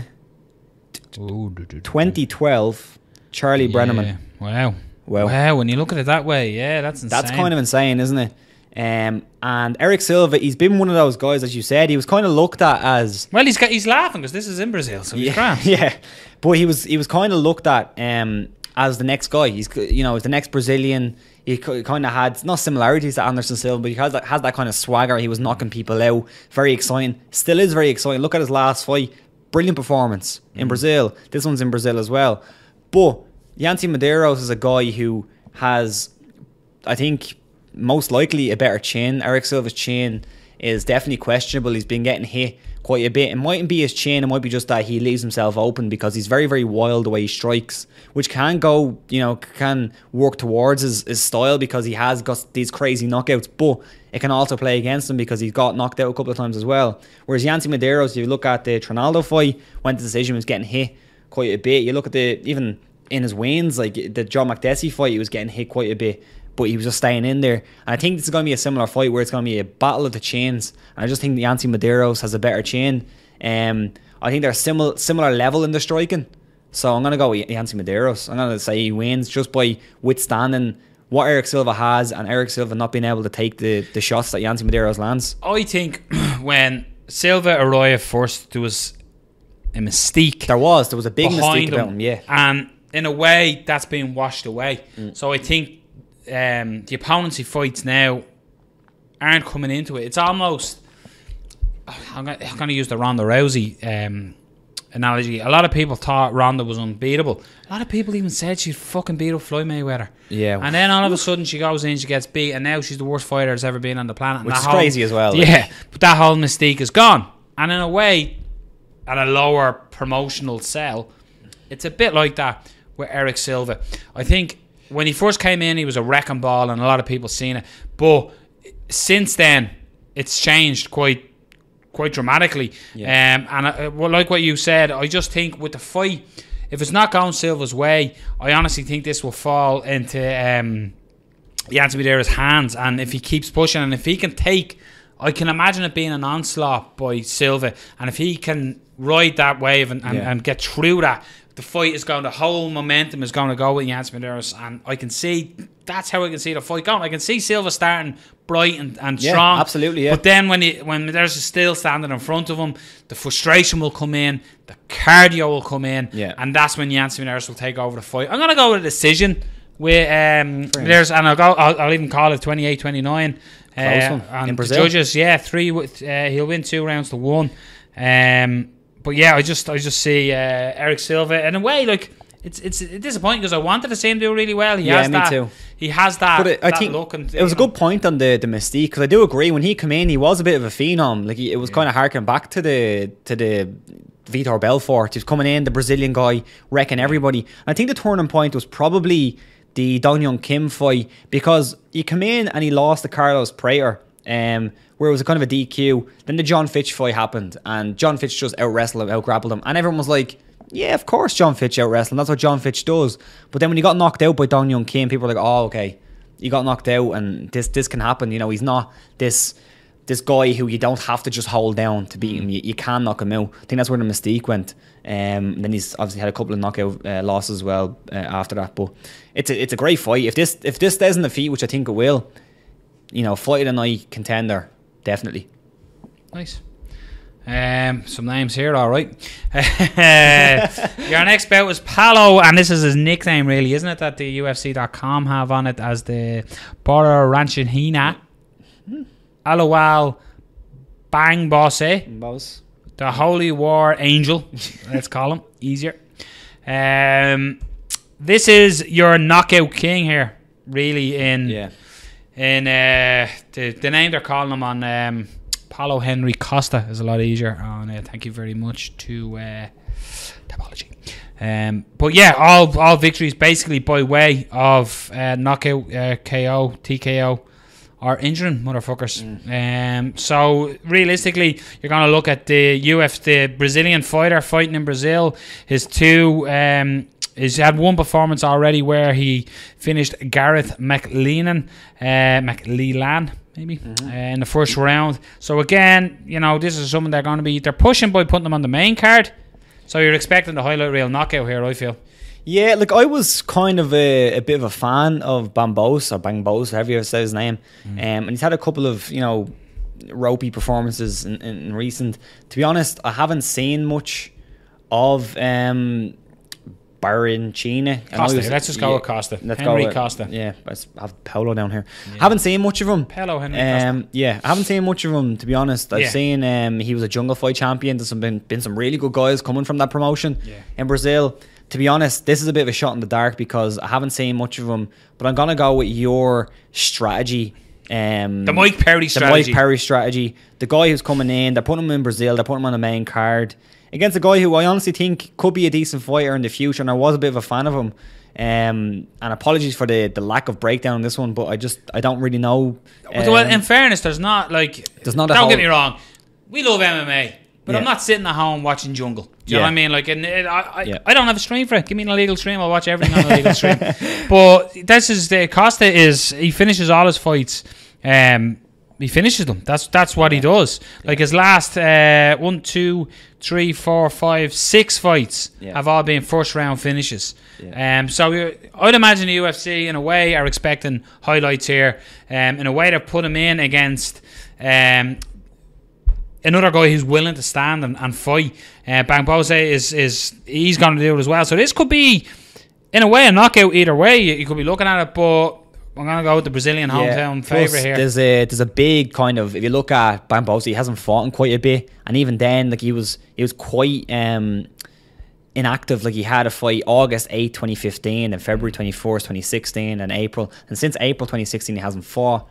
2012. Charlie Brenneman. Wow. When you look at it that way, that's insane. That's kind of insane, isn't it? And Eric Silva, he's been one of those guys, as you said, he was kind of looked at as... Well, he's laughing because this is in Brazil, so he's grand. Yeah, but he was kind of looked at as the next guy. He's the next Brazilian. He kind of had, no similarities to Anderson Silva, but he has that kind of swagger. He was knocking people out. Very exciting. Still is very exciting. Look at his last fight. Brilliant performance in Brazil. This one's in Brazil as well. But Yancy Medeiros is a guy who has, I think, most likely a better chin. Eric Silva's chin is definitely questionable. He's been getting hit quite a bit. It mightn't be his chin, it might be just that he leaves himself open because he's very, very wild the way he strikes, which can go, can work towards his style because he has got these crazy knockouts, but it can also play against him because he's got knocked out a couple of times as well. Whereas Yancy Medeiros, if you look at the Trinaldo fight, went to decision, was getting hit quite a bit. You look at even in his wins, like the John McDessie fight, he was getting hit quite a bit, but he was just staying in there. And I think this is going to be a similar fight where it's going to be a battle of the chins. And I just think Yancy Medeiros has a better chin. I think they're similar level in the striking. So I'm going to go with Yancy Medeiros. I'm going to say he wins just by withstanding what Eric Silva has and Eric Silva not being able to take the shots that Yancy Medeiros lands. I think when Silva arrived first, there was a mystique. There was a big mystique about him, yeah. And in a way, that's being washed away. So I think the opponents he fights now aren't coming into it. It's almost... I'm going to use the Ronda Rousey analogy. A lot of people thought Ronda was unbeatable. A lot of people even said she'd fucking beat up Floyd Mayweather. Yeah. And then all of a sudden she goes in, she gets beat, and now she's the worst fighter that's ever been on the planet. Which is crazy as well. Yeah. But that whole mystique is gone. And in a way, at a lower promotional sell, it's a bit like that with Eric Silva. I think when he first came in, he was a wrecking ball, and a lot of people seen it. But since then, it's changed quite dramatically. Yeah. Well, like what you said, I just think with the fight, if it's not going Silva's way, I honestly think this will fall into Yancy Medeiros' hands. And if he keeps pushing, and if he can take I can imagine it being an onslaught by Silva, and if he can ride that wave and get through that, the fight is going, the whole momentum is going to go with Janssen Medeiros, and I can see, that's how I can see the fight going. I can see Silva starting bright and strong. Absolutely, yeah. But then when Medeiros is still standing in front of him, the frustration will come in, the cardio will come in, and that's when Janssen Medeiros will take over the fight. I'm going to go with a decision with Medeiros, and I'll even call it 28-29. And in Brazil. The judges, he'll win 2 rounds to 1. But yeah, I just see Eric Silva in a way, like it's disappointing because I wanted to see him do really well. He has that, too. He has that. But I think look, and, it was a good point on the mystique, because I do agree when he came in, he was a bit of a phenom. Like it was kind of harking back to the Vitor Belfort. He was coming in, the Brazilian guy, wrecking everybody. And I think the turning point was probably the Dong Hyun Kim fight, because he came in and he lost to Carlos Prater, where it was a kind of a DQ. Then the John Fitch fight happened, and John Fitch just out-wrestled him, out-grappled him, and everyone was like, yeah, of course John Fitch out-wrestled him, that's what John Fitch does. But then when he got knocked out by Dong Hyun Kim, people were like, oh, okay, he got knocked out, and this can happen. You know, he's not this guy who you don't have to just hold down to beat him. You can knock him out. I think that's where the mystique went. And then he's obviously had a couple of knockout losses as well after that. But it's a great fight. If this stays in the feet, which I think it will, you know, fight of the night contender, definitely. Nice. Some names here, all right. Your next bout was Palo, and this is his nickname, really, isn't it? That the UFC.com have on it as the Bora Ranchinina. Alawal Bang Bosse, the Holy War Angel, let's call him, easier. This is your knockout king here, really, in the name they're calling him on Paulo Henry Costa is a lot easier. Thank you very much to Topology. But yeah, all victories basically by way of knockout, KO, TKO, or injuring motherfuckers. So realistically, you're going to look at the Brazilian fighter fighting in Brazil. He's had one performance already where he finished Gareth McLelan maybe in the first round. So again, you know, this is something they're pushing by putting them on the main card. So you're expecting the highlight reel knockout here, I feel. Yeah, like I was kind of a bit of a fan of Bambos, however you say his name. And he's had a couple of, you know, ropey performances in recent. To be honest, I haven't seen much of Barranchina. Costa, let's just go with Costa. Henry Costa. Yeah, I have Paulo down here. Yeah. Haven't seen much of him. Paulo Henry Costa. Yeah, I haven't seen much of him, to be honest. I've seen he was a jungle fight champion. There's been some really good guys coming from that promotion in Brazil. To be honest, this is a bit of a shot in the dark because I haven't seen much of him. But I'm going to go with your strategy. The Mike Perry strategy. The guy who's coming in, they're putting him in Brazil, they're putting him on the main card against a guy who I honestly think could be a decent fighter in the future, and I was a bit of a fan of him. And apologies for the lack of breakdown in this one, but I don't really know. Well, in fairness, don't get me wrong, we love MMA, but I'm not sitting at home watching Jungle. Do you know what I mean? Like, I don't have a stream for it. Give me an illegal stream, I'll watch everything on an illegal stream. But this is Costa he finishes all his fights. He finishes them. That's what he does. Like his last 1, 2, 3, 4, 5, 6 fights have all been first round finishes. So I'd imagine the UFC in a way are expecting highlights here. In a way to put him in against another guy who's willing to stand and fight. Bang Bose he's going to do it as well. So this could be in a way a knockout either way. You could be looking at it, but I'm going to go with the Brazilian hometown favourite here. There's a big kind of, if you look at Bambosa, he hasn't fought in quite a bit, and even then, like he was quite inactive. Like he had a fight August 8, 2015, and February 24th, 2016, and April, and since April 2016 he hasn't fought.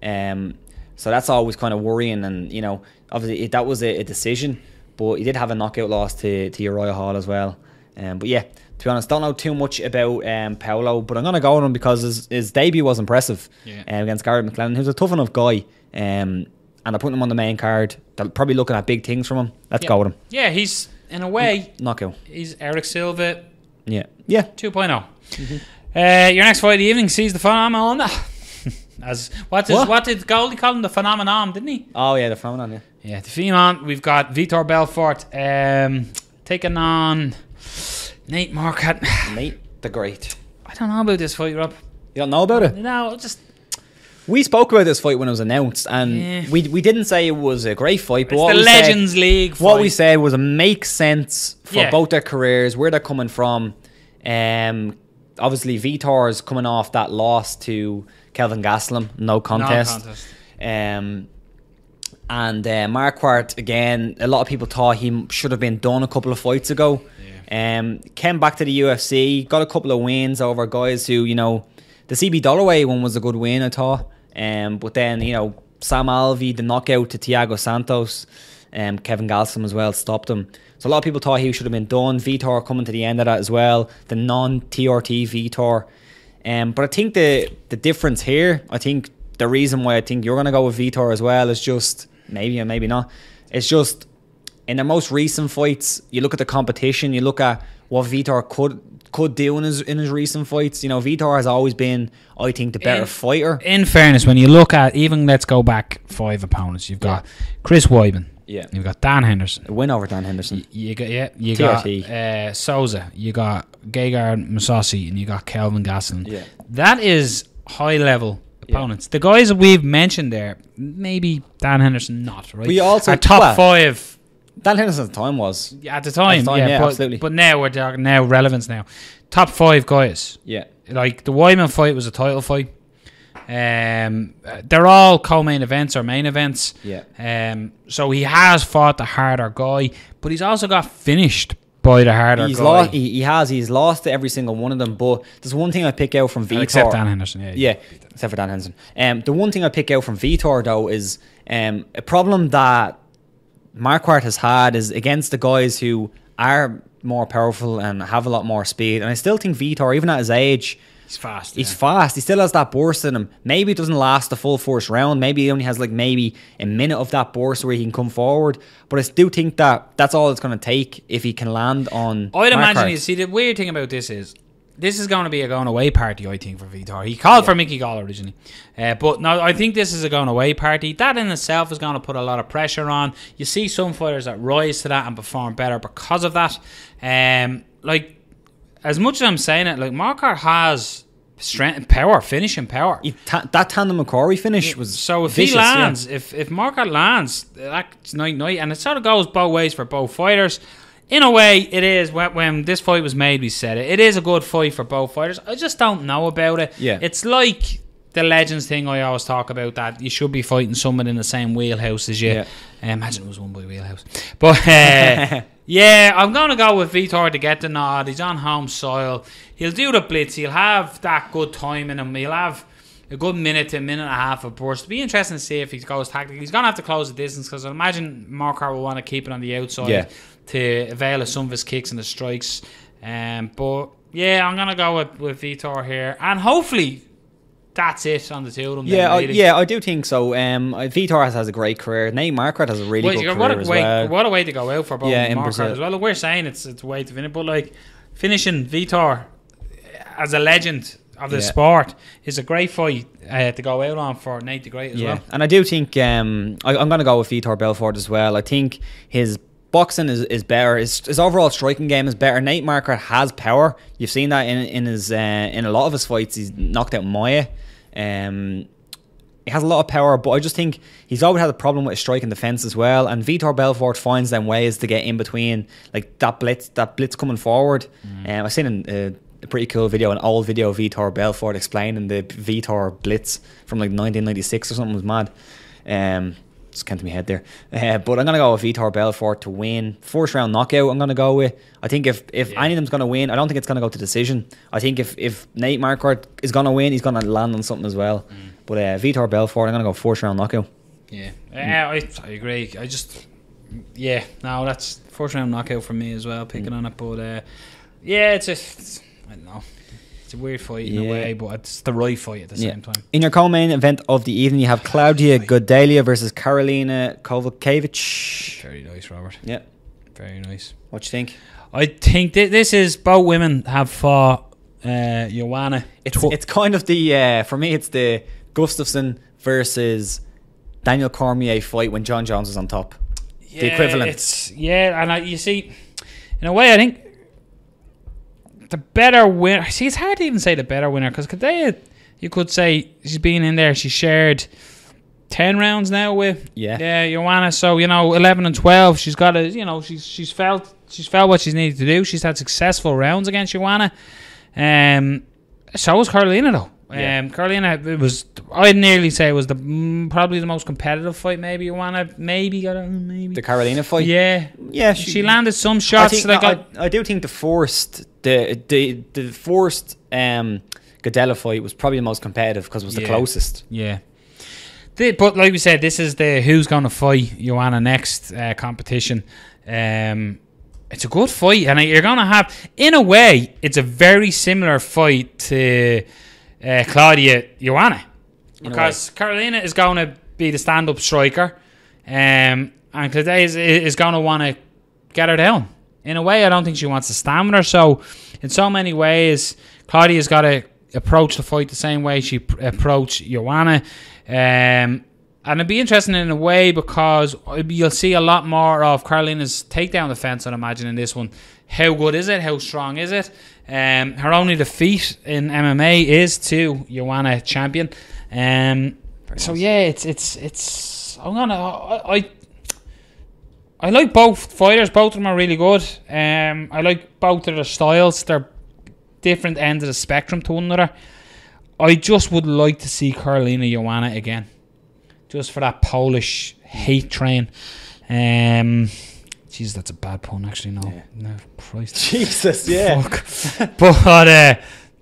So that's always kind of worrying, and you know, obviously that was a decision, but he did have a knockout loss to Uriah Hall as well. But yeah, to be honest, don't know too much about Paulo, but I'm going to go with him because his debut was impressive against Garrett McLennan, who's a tough enough guy. And they're putting him on the main card. They're probably looking at big things from him. Let's go with him. Yeah, he's, in a way, knockout. He's Eric Silva 2.0. Mm-hmm. Your next fight of the evening sees the phenomenon. As what did Goldie call him? The phenomenon, didn't he? Oh yeah, the phenomenon. Yeah. Yeah, the phenomenon. We've got Vitor Belfort taking on Nate Marquardt. Nate the Great. I don't know about this fight, Rob. You don't know about it? No, just. We spoke about this fight when it was announced, and we didn't say it was a great fight. But it's the Legends League fight. What we said was it makes sense for both their careers, where they're coming from. Obviously, Vitor's coming off that loss to Kelvin Gastelum, no contest. And Marquardt, again, a lot of people thought he should have been done a couple of fights ago. Came back to the UFC, got a couple of wins over guys who, the CB Dollaway one was a good win, I thought. But then, Sam Alvey, the knockout to Thiago Santos, Kevin Gastelum as well, stopped him. So a lot of people thought he should have been done. Vitor coming to the end of that as well, the non-TRT Vitor. But I think the difference here, I think the reason why I think you're going to go with Vitor as well is just, maybe and maybe not, it's just in the most recent fights, you look at the competition, you look at what Vitor could do in his recent fights. Vitor has always been, I think, the better fighter. In fairness, when you look at, even let's go back 5 opponents, you've got Chris Weidman. Yeah. You've got Dan Henderson. A win over Dan Henderson. You got TRT. got Souza. You got Gegard Mousasi, and you got Kelvin Gastelum. Yeah. That is high level opponents. The guys that we've mentioned there, maybe Dan Henderson not, right? We also our top 5. Dan Henderson at the time was. At the time, but, absolutely. But now we're talking relevance now. Top 5 guys. Yeah. Like the Weidman fight was a title fight. They're all co-main events or main events. Yeah. So he has fought the harder guy, but he's also got finished by the harder guy. He's lost to every single one of them. But there's one thing I pick out from Vitor. Except Dan Henderson. Yeah. Except for Dan Henderson. The one thing I pick out from Vitor though is a problem that Marquardt has had is against the guys who are more powerful and have a lot more speed. And I still think Vitor, even at his age, he's fast. He's fast. He still has that burst in him. Maybe it doesn't last the full first round. Maybe he only has maybe a minute of that burst where he can come forward. But I do think that that's all it's going to take if he can land on I'd imagine, you see, the weird thing about this is going to be a going away party, I think, for Vitor. He called for Mickey Gall originally. But no, I think this is a going away party. That in itself is going to put a lot of pressure on. You see some fighters that rise to that and perform better because of that. As much as I'm saying it, Marquardt has strength and power, finishing power. That Tandem McCrory finish was so if vicious, he lands, if Marquardt lands, that's night, and it sort of goes both ways for both fighters. In a way, it is. When this fight was made, we said it. It is a good fight for both fighters. I just don't know about it. Yeah. It's like the Legends thing I always talk about, that you should be fighting someone in the same wheelhouse as you. Yeah. Imagine it was one by wheelhouse. But yeah, I'm going to go with Vitor to get the nod. He's on home soil. He'll do the blitz. He'll have that good time in him. He'll have a good minute to a minute and a half of burst. It'll be interesting to see if he goes tactically. He's going to have to close the distance because I imagine Marquardt will want to keep it on the outside to avail of some of his kicks and his strikes. But yeah, I'm going to go with Vitor here. And hopefully that's it on the two of them. Yeah, I do think so. Vitor has a great career. Nate Marquardt has a really good career as well. What a way to go out for both Marquardt as well. Look, we're saying it's a way to finish, but finishing Vitor as a legend of the sport is a great fight to go out on for Nate the Great as well. And I do think I'm going to go with Vitor Belfort as well. I think his boxing is better. His overall striking game is better. Nate Marquardt has power. You've seen that in his in a lot of his fights. He's knocked out Maia. He has a lot of power, but I just think he's always had a problem with his striking defense as well. And Vitor Belfort finds them ways to get in between, like that blitz coming forward. I seen a pretty cool video, an old video of Vitor Belfort explaining the Vitor blitz from 1996 or something. It was mad. Just came to my head there. But I'm going to go with Vitor Belfort to win. First round knockout I'm going to go with. I think if any of them's going to win, I don't think it's going to go to decision. I think if Nate Marquardt is going to win, he's going to land on something as well. But Vitor Belfort, I'm going to go first round knockout. Yeah. I agree. That's first round knockout for me as well, picking on it. But it's I don't know. It's a weird fight in a way, but it's the right fight at the same time. In your co-main event of the evening, you have Claudia Godelia versus Karolina Kowalkiewicz. Very nice, Robert. Yeah. Very nice. What do you think? I think this is both women have fought Joanna. It's kind of the for me it's the Gustafsson versus Daniel Cormier fight when John Jones was on top. Yeah, the equivalent. And you see, in a way, I think the better winner. See, it's hard to even say the better winner because Kadea, you could say she's been in there. She shared 10 rounds now with Joanna. So 11 and 12. She's got a she's felt what she's needed to do. She's had successful rounds against Joanna. So was Carolina though. Carolina, I'd nearly say it was probably the most competitive fight. Maybe Joanna, maybe the Carolina fight. Yeah. She landed some shots. I do think the forced Gadella fight was probably the most competitive because it was the closest. Yeah. But like we said, this is the who's going to fight Joanna next competition. It's a good fight, and you're going to have, in a way, it's a very similar fight to Claudia Joanna, because Carolina is going to be the stand-up striker, and Claudia is going to want to get her down. In a way, I don't think she wants to stand with her. So, in so many ways, Claudia's got to approach the fight the same way she approached Joanna. And it'd be interesting in a way because you'll see a lot more of Carolina's takedown defense, I'd imagine, in this one. How good is it? How strong is it? Her only defeat in MMA is to Joanna champion. So yeah, it's. I like both fighters. Both of them are really good. I like both of their styles. They're different ends of the spectrum to one another. I just would like to see Carolina Joanna again, just for that Polish hate train. Jesus, that's a bad pun, actually. No, Christ. Jesus, yeah. Fuck. But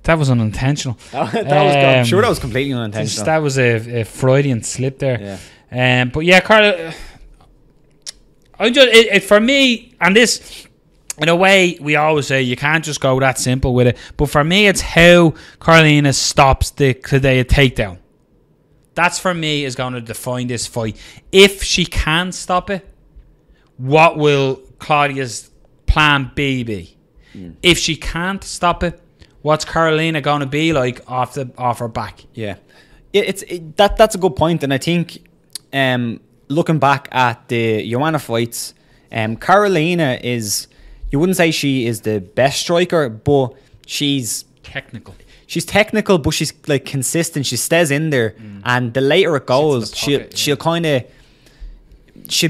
that was unintentional. I'm sure that was completely unintentional. That was a Freudian slip there. Yeah. But yeah, Carla, I just for me, and this, in a way, we always say you can't just go that simple with it. But for me, it's how Carolina stops the Kadea takedown. That's, for me, is going to define this fight. If she can stop it, what will Claudia's plan B be? If she can't stop it, what's Carolina going to be like off her back? Yeah, that's a good point, and I think looking back at the Joanna fights, Carolina is. You wouldn't say she is the best striker, but she's technical. She's technical, but she's like consistent. She stays in there, and the later it goes, she'll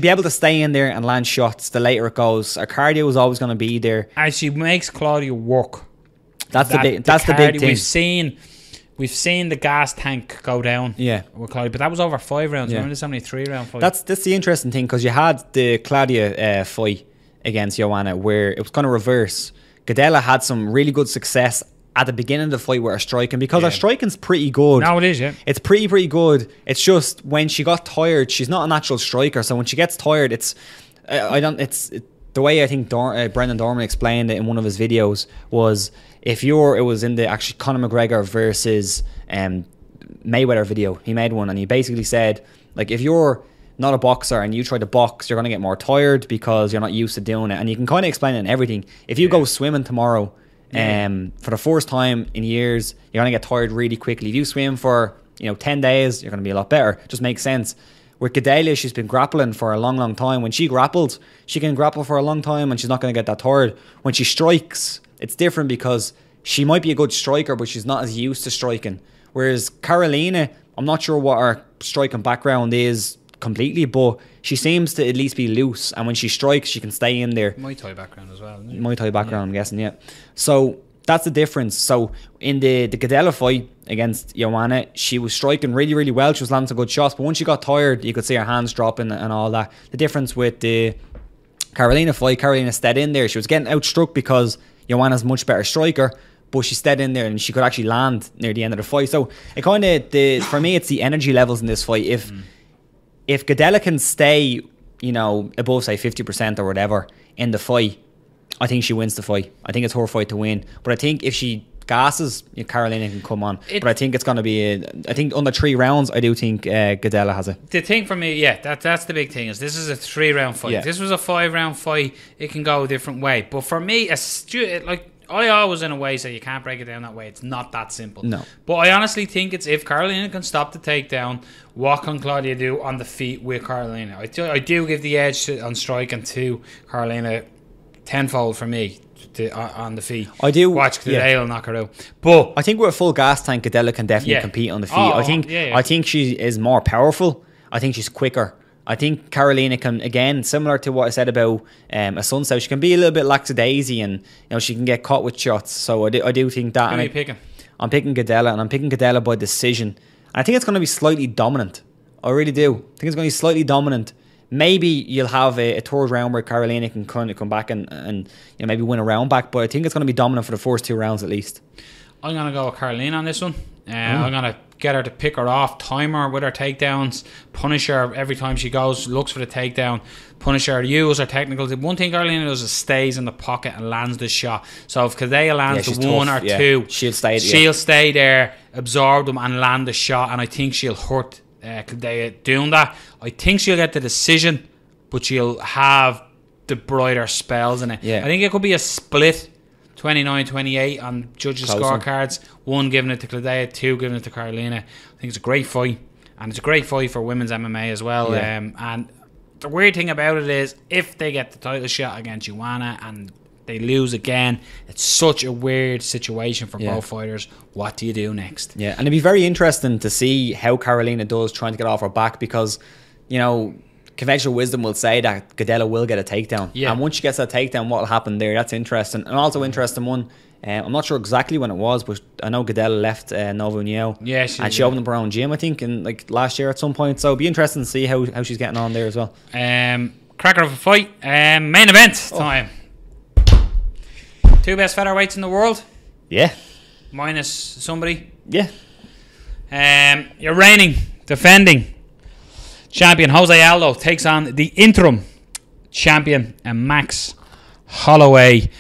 be able to stay in there and land shots. The later it goes, her cardio is always going to be there, and she makes Claudia work. That's the big thing. We've seen the gas tank go down. Yeah, with Claudia, but that was over 5 rounds. Remember, there's only 3-round fight. That's the interesting thing, because you had the Claudia fight against Joanna where it was kind of reverse. Gadella had some really good success at the beginning of the fight with her striking, because her striking's pretty good. No, it is, yeah. It's pretty good. It's just when she got tired, she's not a natural striker. So when she gets tired, it's the way I think Brendan Dorman explained it in one of his videos was it was in the actually Conor McGregor versus Mayweather video. He made one, and he basically said, like, if you're not a boxer and you try to box, you're going to get more tired because you're not used to doing it. And you can kind of explain it in everything. If you go swimming tomorrow, for the first time in years, you're going to get tired really quickly. If you swim for 10 days, you're going to be a lot better. It just makes sense. With Gadelia, she's been grappling for a long time. When she grapples, she can grapple for a long time and she's not going to get that tired. When she strikes, it's different because she might be a good striker, but she's not as used to striking. Whereas Carolina, I'm not sure what her striking background is completely, but she seems to at least be loose, and when she strikes, she can stay in there. Muay Thai background as well, isn't it? Muay Thai background, I'm guessing, yeah. So that's the difference. So in the Gadella fight against Joanna, she was striking really, really well. She was landing some good shots, but once she got tired, you could see her hands dropping and all that. The difference with the Carolina fight, Carolina stayed in there. She was getting outstruck because Joanna's much better striker, but she stayed in there and she could actually land near the end of the fight. So it kind of, for me, it's the energy levels in this fight. If Gadella can stay, above, say, 50% or whatever in the fight, I think she wins the fight. I think it's her fight to win. But I think if she gasses, Carolina can come on. But I think it's going to be, I think under 3 rounds, I do think Gadella has it. The thing for me, that's the big thing, is this is a 3-round fight. Yeah. If this was a 5-round fight, it can go a different way. But for me, I always in a way say you can't break it down that way. It's not that simple. No. But I honestly think it's if Carolina can stop the takedown, what can Claudia do on the feet with Carolina? I do give the edge on striking to Carolina tenfold for me on the feet. I do watch Cadella knock her out. But I think with a full gas tank, Cadella can definitely compete on the feet. I think she is more powerful. I think she's quicker. I think Carolina can, again, similar to what I said about a Sunset, she can be a little bit lackadaisy and she can get caught with shots. So I do think that. Who are you picking? I'm picking Cadella, and I'm picking Cadella by decision. And I think it's going to be slightly dominant. I really do. I think it's going to be slightly dominant. Maybe you'll have a third round where Carolina can kind of come back and maybe win a round back, but I think it's going to be dominant for the first 2 rounds at least. I'm going to go with Carolina on this one. I'm going to get her to pick her off, time her with her takedowns, punish her every time she goes, looks for the takedown, punish her, use her technicals. One thing Carolina does is stays in the pocket and lands the shot. So if Cadella lands the 1 or 2, she'll stay there, absorb them and land the shot, and I think she'll hurt Cadella doing that. I think she'll get the decision, but she'll have the brighter spells in it. I think it could be a split 29-28 on judges' scorecards. 1 giving it to Cadella, 2 giving it to Carolina. I think it's a great fight, and it's a great fight for women's MMA as well. And the weird thing about it is, if they get the title shot against Joanna and they lose again, it's such a weird situation for both fighters. What do you do next? Yeah, and it'd be very interesting to see how Carolina does trying to get off her back, because conventional wisdom will say that Cadella will get a takedown. And once she gets that takedown, what will happen there? That's interesting. And also interesting one, I'm not sure exactly when it was, but I know Cadella left Nova União. And she opened up her own gym, I think, in last year at some point. So it'll be interesting to see how she's getting on there as well. Cracker of a fight. Main event time. 2 best featherweights in the world. Minus somebody. You're reigning, defending champion Jose Aldo takes on the interim champion Max Holloway.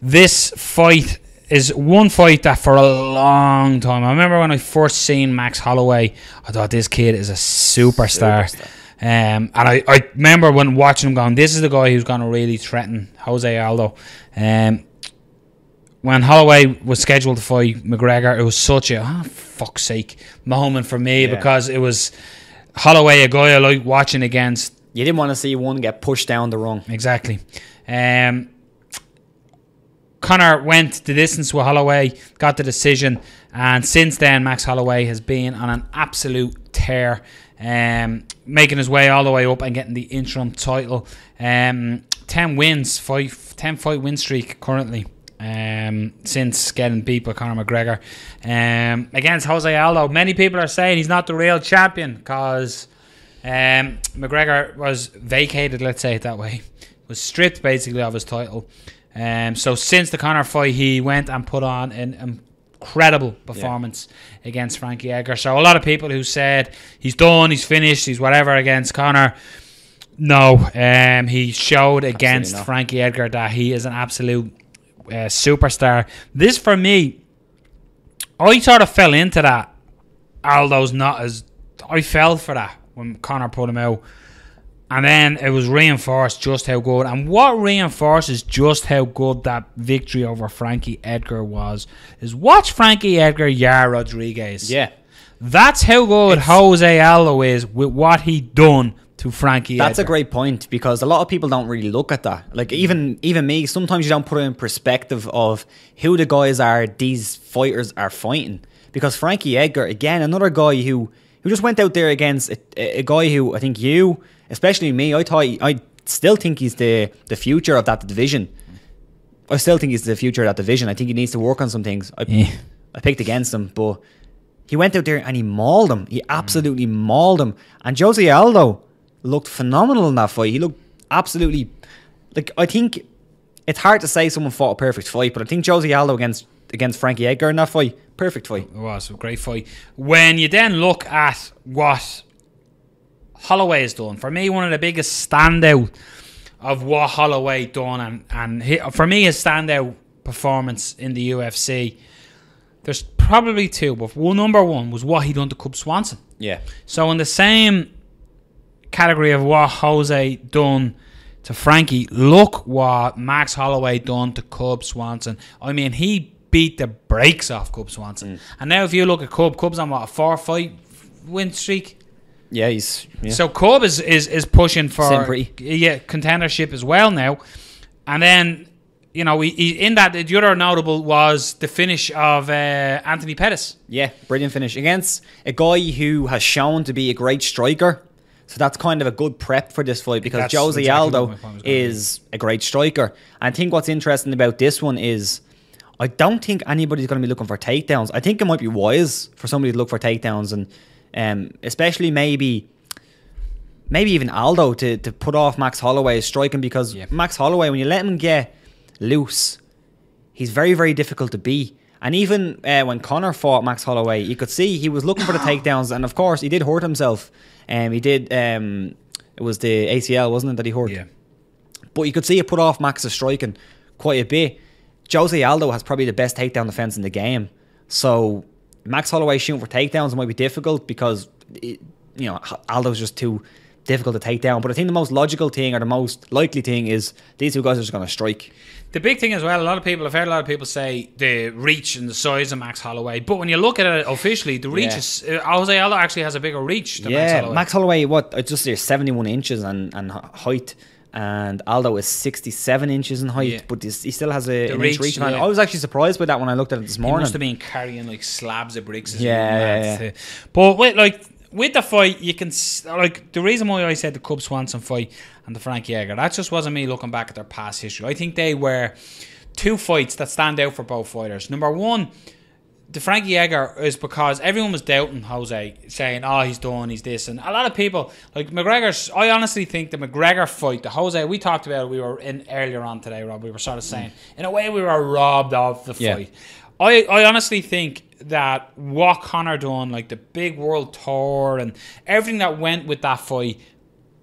This fight is one fight that for a long time, I remember when I first seen Max Holloway, I thought this kid is a superstar. And I remember when watching him going, this is the guy who's going to really threaten Jose Aldo. When Holloway was scheduled to fight McGregor, it was such a fuck's sake moment for me, because it was Holloway, a guy I like watching against. You didn't want to see one get pushed down the rung. Exactly. Conor went the distance with Holloway, got the decision, and since then Max Holloway has been on an absolute tear, making his way all the way up and getting the interim title. 10 wins, 10 fight win streak currently. Since getting beat by Conor McGregor against Jose Aldo. Many people are saying he's not the real champion because McGregor was vacated, let's say it that way, was stripped basically of his title. So since the Conor fight, he went and put on an incredible performance against Frankie Edgar. So a lot of people who said he's done, he's finished, he's whatever against Conor, no, he showed against Frankie Edgar that he is an absolute superstar. This for me, I sort of fell into that. Aldo's not as, I fell for that when Conor put him out, and then it was reinforced just how good. And what reinforces just how good that victory over Frankie Edgar was is watch Frankie Edgar Yair Rodriguez. That's how good Jose Aldo is with what he done to Frankie That's Edgar. A great point, because a lot of people don't really look at that. Like even me, sometimes you don't put it in perspective of who the guys are these fighters are fighting. Because Frankie Edgar, again, another guy who just went out there against a guy who I think you, especially me, I still think he's the future of that division. I still think he's the future of that division. I think he needs to work on some things. I picked against him, but he went out there and he mauled him. He absolutely mauled him. And Jose Aldo looked phenomenal in that fight. He looked absolutely, I think it's hard to say someone fought a perfect fight, but I think Jose Aldo against Frankie Edgar in that fight, perfect fight. It was a great fight. When you then look at what Holloway has done, for me, one of the biggest standout of what Holloway done, and for me, his standout performance in the UFC, there's probably 2, but number 1 was what he done to Cub Swanson. Yeah. So in the same category of what Jose done to Frankie, look what Max Holloway done to Cub Swanson. I mean, he beat the brakes off Cub Swanson. And now if you look at Cub's on what, a 4-fight win streak? Yeah, he's... Yeah. So Cub is pushing for contendership as well now. And then, you know, he in that, the other notable was the finish of Anthony Pettis. Yeah, brilliant finish against a guy who has shown to be a great striker. So that's kind of a good prep for this fight, because Jose Aldo is a great striker. And I think what's interesting about this one is I don't think anybody's going to be looking for takedowns. I think it might be wise for somebody to look for takedowns, and especially maybe even Aldo to put off Max Holloway's striking, because Max Holloway, when you let him get loose, he's very, very difficult to beat. And even when Conor fought Max Holloway, you could see he was looking for the takedowns, and of course he did hurt himself. He did. It was the ACL, wasn't it, that he hurt? Yeah. But you could see it put off Max's striking quite a bit. Jose Aldo has probably the best takedown defense in the game. So Max Holloway shooting for takedowns might be difficult because Aldo's just too difficult to take down. But I think the most logical thing, or the most likely thing, is these two guys are just going to strike. The big thing as well, I've heard a lot of people say the reach and the size of Max Holloway, but when you look at it officially, the reach is Jose Aldo actually has a bigger reach than Max Holloway. Max Holloway, I just say 71 inches and height, and Aldo is 67 inches in height, but he still has an inch reach. I was actually surprised by that when I looked at it this morning. He must have been carrying like slabs of bricks. But with the fight, you can the reason why I said the Cub Swanson fight and the Frankie Edgar, that just wasn't me looking back at their past history. I think they were two fights that stand out for both fighters. Number one, the Frankie Edgar is because everyone was doubting Jose, saying, "Oh, he's done, he's this," and a lot of people like McGregor's. I honestly think the McGregor fight, the Jose, we talked about it, we were in earlier on today, Rob. We were sort of saying, in a way, we were robbed of the fight. I honestly think that what Conor done, like the big world tour and everything that went with that fight,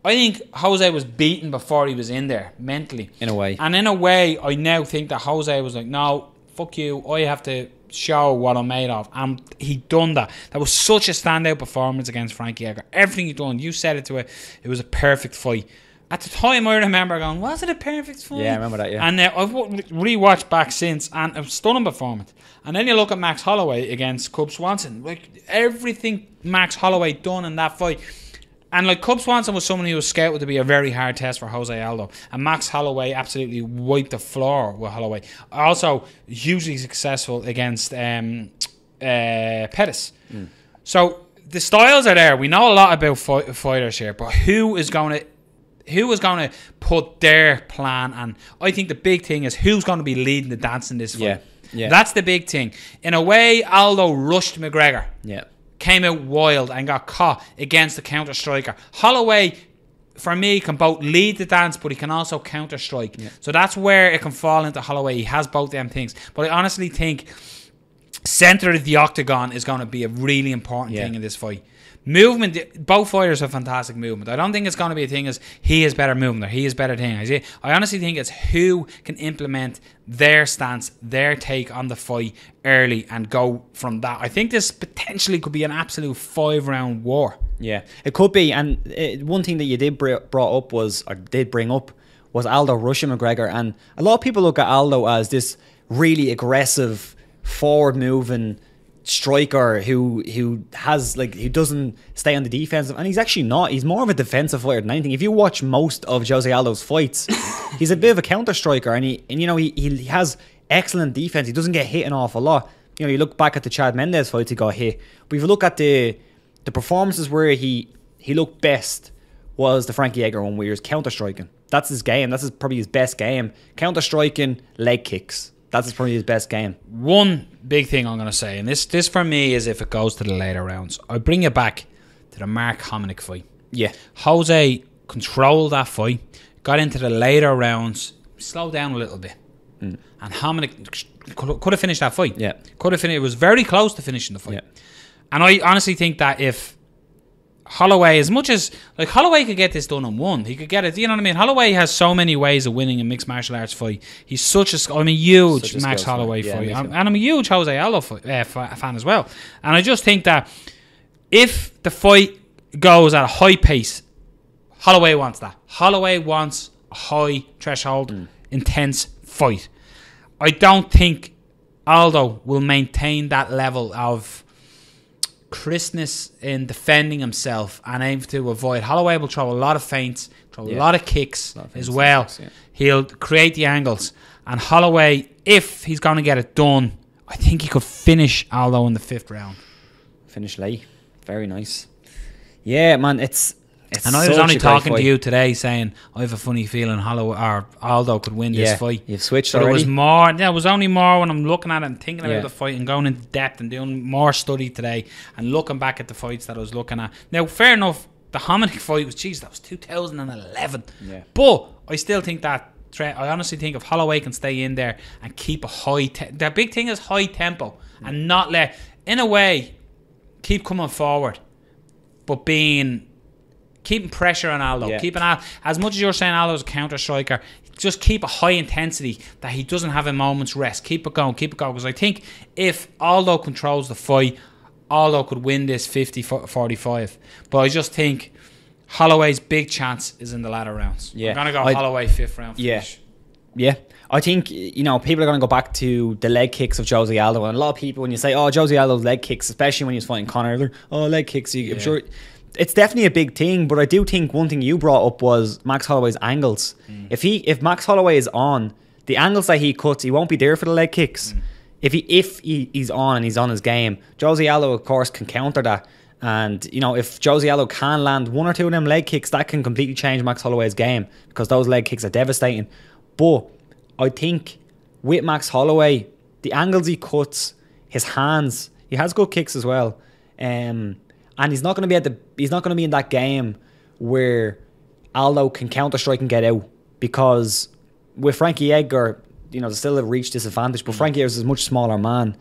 I think Jose was beaten before he was in there mentally. In a way. And in a way, I now think that Jose was like, no, fuck you, I have to show what I'm made of. And he done that. That was such a standout performance against Frankie Edgar. Everything he done, you said it to it, it was a perfect fight. At the time, I remember going, was it a perfect fight? Yeah, I remember that, yeah. And I've rewatched back since, and a stunning performance. And then you look at Max Holloway against Cub Swanson. Like, everything Max Holloway done in that fight. And, like, Cub Swanson was someone who was scouted to be a very hard test for Jose Aldo. And Max Holloway absolutely wiped the floor with Holloway. Also, hugely successful against Pettis. So, the styles are there. We know a lot about fighters here, but who is going to put their plan? And I think the big thing is who's going to be leading the dance in this fight. Yeah. That's the big thing. In a way, Aldo rushed McGregor. Yeah. Came out wild and got caught against the counter striker. Holloway, for me, can both lead the dance, but he can also counter strike. Yeah. So that's where it can fall into Holloway. He has both them things. But I honestly think center of the octagon is going to be a really important thing in this fight. Movement, both fighters have fantastic movement. I don't think it's going to be a thing as he is better movement or he is better thing. I honestly think it's who can implement their stance, their take on the fight early and go from that. I think this potentially could be an absolute 5-round war. Yeah, it could be. And one thing that you did bring up was Aldo rushing McGregor. And a lot of people look at Aldo as this really aggressive, forward-moving striker who doesn't stay on the defensive, and he's actually not. He's more of a defensive fighter than anything. If you watch most of Jose Aldo's fights, he's a bit of a counter striker, and he has excellent defense. He doesn't get hit an awful lot. You look back at the Chad Mendes fights, he got hit. But if you look at the performances where he looked best, was the Frankie Edgar one, where he was counter striking. That's his game. That's probably his best game. Counter striking, leg kicks. That's probably his best game. One big thing I'm going to say, and this for me is if it goes to the later rounds, I bring it back to the Mark Hominick fight. Yeah. Jose controlled that fight, got into the later rounds, slowed down a little bit. And Hominick could have finished that fight. Yeah. Could have finished. It was very close to finishing the fight. Yeah. And I honestly think that if Holloway, as much as like Holloway could get this done in one, he could get it. You know what I mean? Holloway has so many ways of winning a mixed martial arts fight. He's I'm a huge Max Holloway fight, and I'm a huge Jose Aldo fan as well. And I just think that if the fight goes at a high pace, Holloway wants that. Holloway wants a high threshold, intense fight. I don't think Aldo will maintain that level of crispness in defending himself and aim to avoid. Holloway will throw a lot of feints, a lot of kicks as well. He'll create the angles. And Holloway, if he's going to get it done, I think he could finish Aldo in the 5th round. Finish late. Very nice. Yeah, man, it's and I was only talking to you today saying I have a funny feeling Holloway or Aldo could win this fight. You've switched but already? It was more. Yeah, it was only more when I'm looking at it and thinking about the fight and going into depth and doing more study today and looking back at the fights that I was looking at. Now, fair enough, the Hominick fight was, that was 2011. Yeah. But I still think that I honestly think if Holloway can stay in there and keep a high the big thing is high tempo and not let, in a way, keep coming forward, but keeping pressure on Aldo, keeping as much as you're saying Aldo's a counter striker, just keep a high intensity that he doesn't have a moment's rest. Keep it going, because I think if Aldo controls the fight, Aldo could win this 50-45. But I just think Holloway's big chance is in the latter rounds. I'm gonna go Holloway 5th round finish. Yeah. I think, people are going to go back to the leg kicks of Jose Aldo. And a lot of people, when you say, Jose Aldo's leg kicks, especially when he was fighting Conor, they're, leg kicks. I'm sure it's definitely a big thing. But I do think one thing you brought up was Max Holloway's angles. If Max Holloway is on, the angles that he cuts, he won't be there for the leg kicks. If he's on and he's on his game, Jose Aldo, of course, can counter that. And, if Jose Aldo can land one or two of them leg kicks, that can completely change Max Holloway's game because those leg kicks are devastating. But I think with Max Holloway, the angles he cuts, his hands, he has good kicks as well. And he's not going to be in that game where Aldo can counter strike and get out, because with Frankie Edgar, there's still a reach disadvantage, but Frankie Edgar's a much smaller man,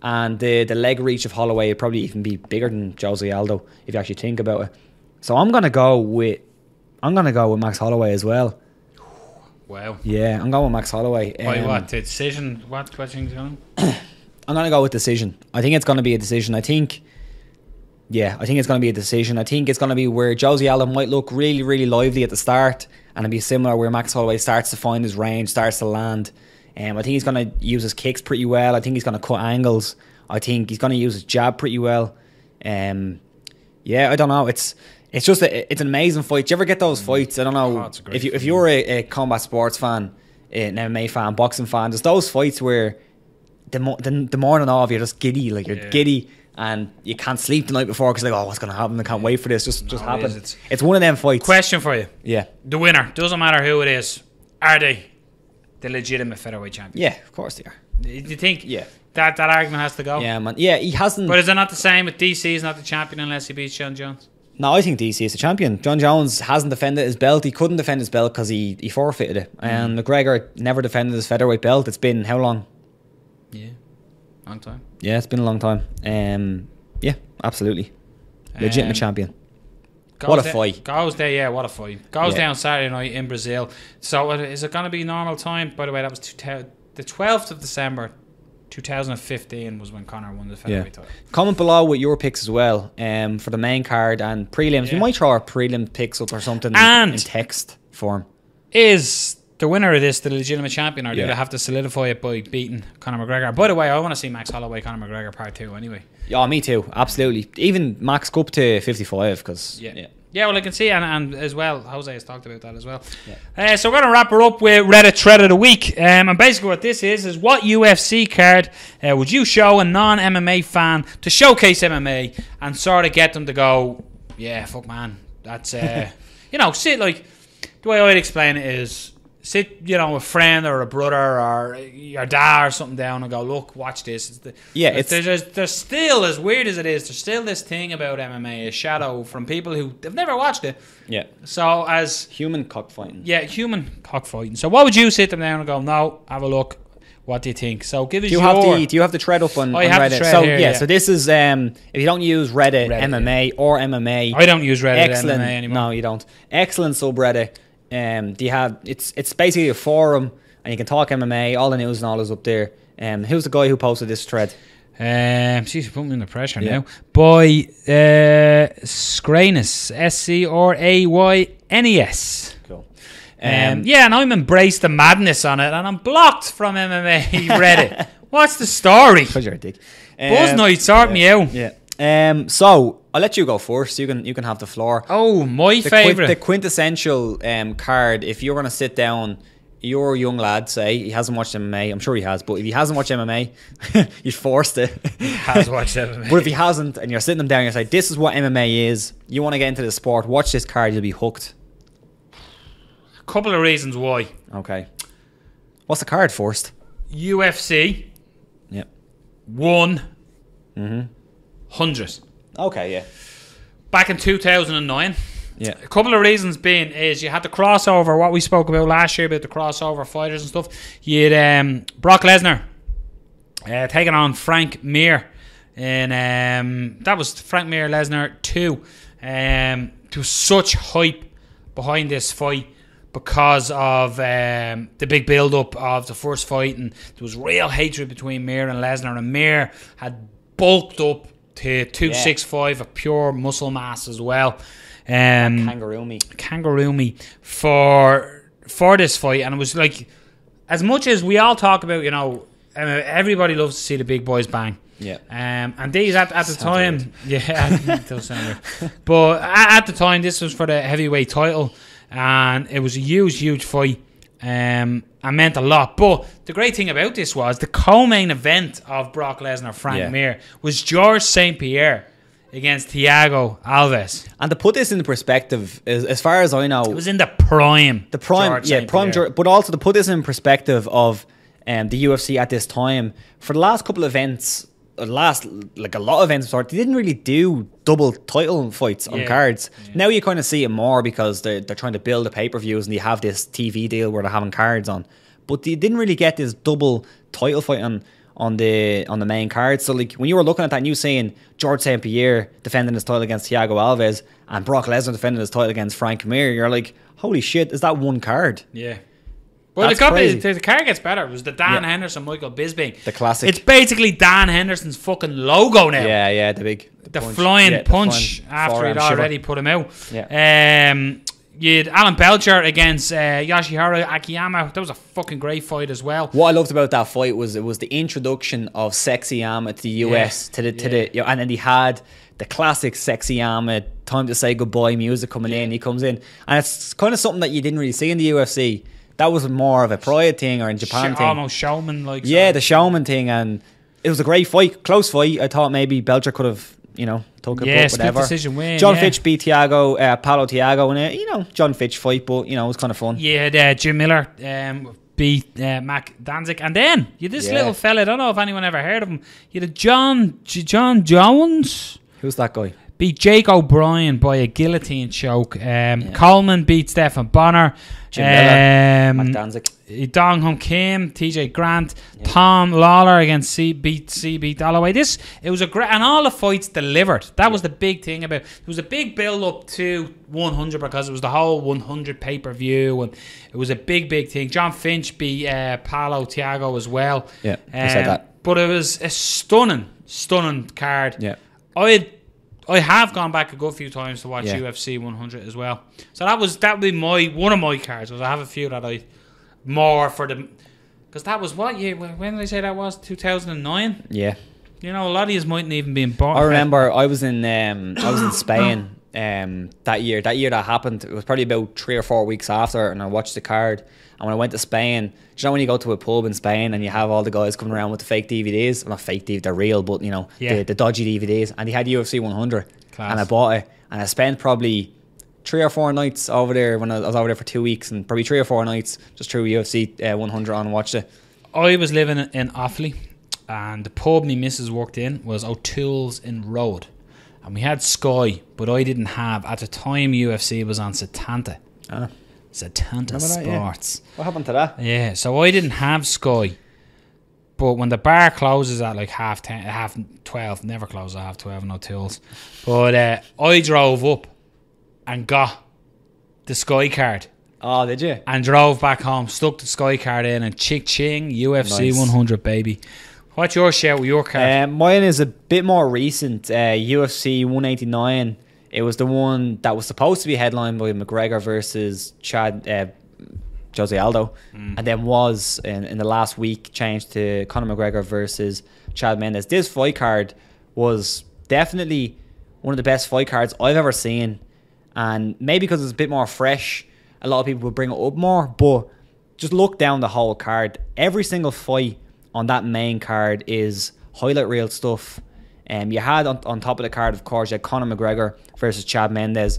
and the leg reach of Holloway would probably even be bigger than Jose Aldo if you actually think about it. So I'm gonna go with Max Holloway as well. Wow. Yeah, I'm going with Max Holloway. Why, what? The decision? What question's going? I'm going to go with decision. I think it's going to be a decision. I think it's going to be a decision. I think it's going to be where Jose Aldo might look really, really lively at the start, and it'll be similar where Max Holloway starts to find his range, starts to land. I think he's going to use his kicks pretty well. I think he's going to cut angles. I think he's going to use his jab pretty well. I don't know. It's just it's an amazing fight. Do you ever get those fights? I don't know if you're a combat sports fan, an MMA fan, boxing fan. There's those fights where the morning of you're just giddy, giddy, and you can't sleep the night before because what's going to happen? I can't wait for this. Just happen. It's one of them fights. Question for you. Yeah. The winner, doesn't matter who it is, are they the legitimate featherweight champion? Yeah, of course they are. Do you think? Yeah. That argument has to go. Yeah, man. Yeah, he hasn't. But is it not the same with DC? Is not the champion unless he beats John Jones? No, I think DC is the champion. John Jones hasn't defended his belt. He couldn't defend his belt because he forfeited it. And McGregor never defended his featherweight belt. It's been how long? Yeah, long time. Yeah, it's been a long time. Yeah, absolutely. Legitimate champion. What a fight. Goes there, what a fight. Goes down Saturday night in Brazil. So is it going to be normal time? By the way, that was the 12th of December 2015 was when Conor won the featherweight title. Comment below with your picks as well for the main card and prelims. We might throw our prelim picks up or something in text form. Is the winner of this the legitimate champion, or do they have to solidify it by beating Conor McGregor? By the way, I want to see Max Holloway, Conor McGregor part 2 anyway. Yeah, me too. Absolutely. Even Max go up to 55 because... Yeah, well, I can see, and as well, Jose has talked about that as well. Yeah. So we're going to wrap her up with Reddit Thread of the Week. And basically what this is what UFC card would you show a non-MMA fan to showcase MMA and sort of get them to go, yeah, fuck man, that's, sit like, the way I'd explain it is, sit, a friend or a brother or your dad or something down and go, look, watch this. There's still, as weird as it is, there's still this thing about MMA, a shadow from people who have never watched it. Yeah. So as... Human cockfighting. Yeah, human cockfighting. So what would you sit them down and go, no, have a look. What do you think? So give us do you have the thread up on Reddit? So here, so this is if you don't use Reddit MMA or MMA. I don't use Reddit MMA anymore. No, you don't. Excellent subreddit. Do you have it's basically a forum and you can talk MMA, all the news and all is up there. Who's the guy who posted this thread? She's putting me under pressure now. By Scrayness, SCRAYNES. Cool. Yeah, and I'm embraced the madness on it, and I'm blocked from MMA Reddit. What's the story? Because you're a dick. Buzz Night, sort me out. Yeah. So I'll let you go first. You can have the floor. Oh, my favourite. The quintessential card. If you're gonna sit down, you're a young lad. Say he hasn't watched MMA. I'm sure he has, but if he hasn't watched MMA, he's forced it. He has watched MMA. But if he hasn't, and you're sitting them down, you're like, "This is what MMA is." You want to get into the sport? Watch this card. You'll be hooked. A couple of reasons why. Okay. What's the card first? UFC. Yep. 100. Okay, yeah. Back in 2009. Yeah. A couple of reasons being is you had the crossover, what we spoke about last year about the crossover fighters and stuff. You had Brock Lesnar taking on Frank Mir. And that was Frank Mir Lesnar 2. There was such hype behind this fight because of the big build-up of the first fight, and there was real hatred between Mir and Lesnar, and Mir had bulked up to 265 of pure muscle mass as well. Kangaroo me for this fight, and it was like, as much as we all talk about, everybody loves to see the big boys bang. Yeah. And these at the time, it does sound weird. But at the time, this was for the heavyweight title, and it was a huge fight. And meant a lot. But the great thing about this was the co-main event of Brock Lesnar Frank Mir was George St. Pierre against Thiago Alves. And to put this in perspective, as far as I know, it was in the prime. But also to put this in perspective of the UFC at this time, for the last couple of events, a lot of events, they didn't really do double title fights on cards. Yeah. Now you kind of see it more because they're trying to build the pay-per-views and they have this TV deal where they're having cards on. But they didn't really get this double title fight on the main card. So like when you were looking at that and you saying George St. Pierre defending his title against Thiago Alves and Brock Lesnar defending his title against Frank Mir, you're like, holy shit, is that one card? Yeah. Well, the card gets better. It was the Dan Henderson, Michael Bisping. The classic. It's basically Dan Henderson's fucking logo now. Yeah, the punch. Flying punch after he'd already put him out. Yeah. You had Alan Belcher against Yoshihiro Akiyama. That was a fucking great fight as well. What I loved about that fight was it was the introduction of Sexy Ahmed to the US and then he had the classic Sexy Ahmed Time to Say Goodbye music coming in. He comes in, and it's kind of something that you didn't really see in the UFC. That was more of a Pride thing or in Japan thing. Almost showman like. Yeah, the showman thing, and it was a great fight, close fight. I thought maybe Belcher could have, took it, but whatever. Decision win. John Fitch beat Paulo Thiago in a, John Fitch fight, but it was kind of fun. Yeah, Jim Miller beat Mac Danzig, and then you had this little fella. I don't know if anyone ever heard of him. You had John Jones. Who's that guy? Beat Jake O'Brien by a guillotine choke. Coleman beat Stephan Bonner. Jim Miller, Mac Danzig. Dong Hum Kim, TJ Grant, Tom Lawler against CB Holloway. It was a great, and all the fights delivered. That was the big thing about. It was a big build up to 100 because it was the whole 100 pay per view, and it was a big thing. John Finch beat Paulo Thiago as well. Yeah, I said that. But it was a stunning card. Yeah, I have gone back a good few times to watch UFC 100 as well. So that would be one of my cards. Because I have a few that I more for the, because that was what year? When did I say that was? 2009. Yeah. A lot of these mightn't even be born. I remember I was in Spain that year. That year that happened, it was probably about 3 or 4 weeks after, and I watched the card. And when I went to Spain, when you go to a pub in Spain and you have all the guys coming around with the fake DVDs, well, not fake DVDs, they're real, but the dodgy DVDs, and they had UFC 100. Class. And I bought it, and I spent probably 3 or 4 nights over there when I was over there for 2 weeks, and probably 3 or 4 nights just threw UFC 100 on and watched it. I was living in Offaly, and the pub my missus worked in was O'Toole's in Road, and we had Sky, but I didn't have, at the time UFC was on Setanta. Setanta Sports. What happened to that? Yeah, so I didn't have Sky. But when the bar closes at like half 12, never closes at half 12 in O'Toole's. But I drove up and got the Sky card. Oh, did you? And drove back home, stuck the Sky card in, and ching, UFC 100, baby. What's your shout with your card? Mine is a bit more recent. UFC 189. It was the one that was supposed to be headlined by McGregor versus Chad Jose Aldo, and then was in the last week changed to Conor McGregor versus Chad Mendes. This fight card was definitely one of the best fight cards I've ever seen, and maybe because it's a bit more fresh, a lot of people will bring it up more, but just look down the whole card. Every single fight on that main card is highlight reel stuff. You had on top of the card, of course, you had Conor McGregor versus Chad Mendes.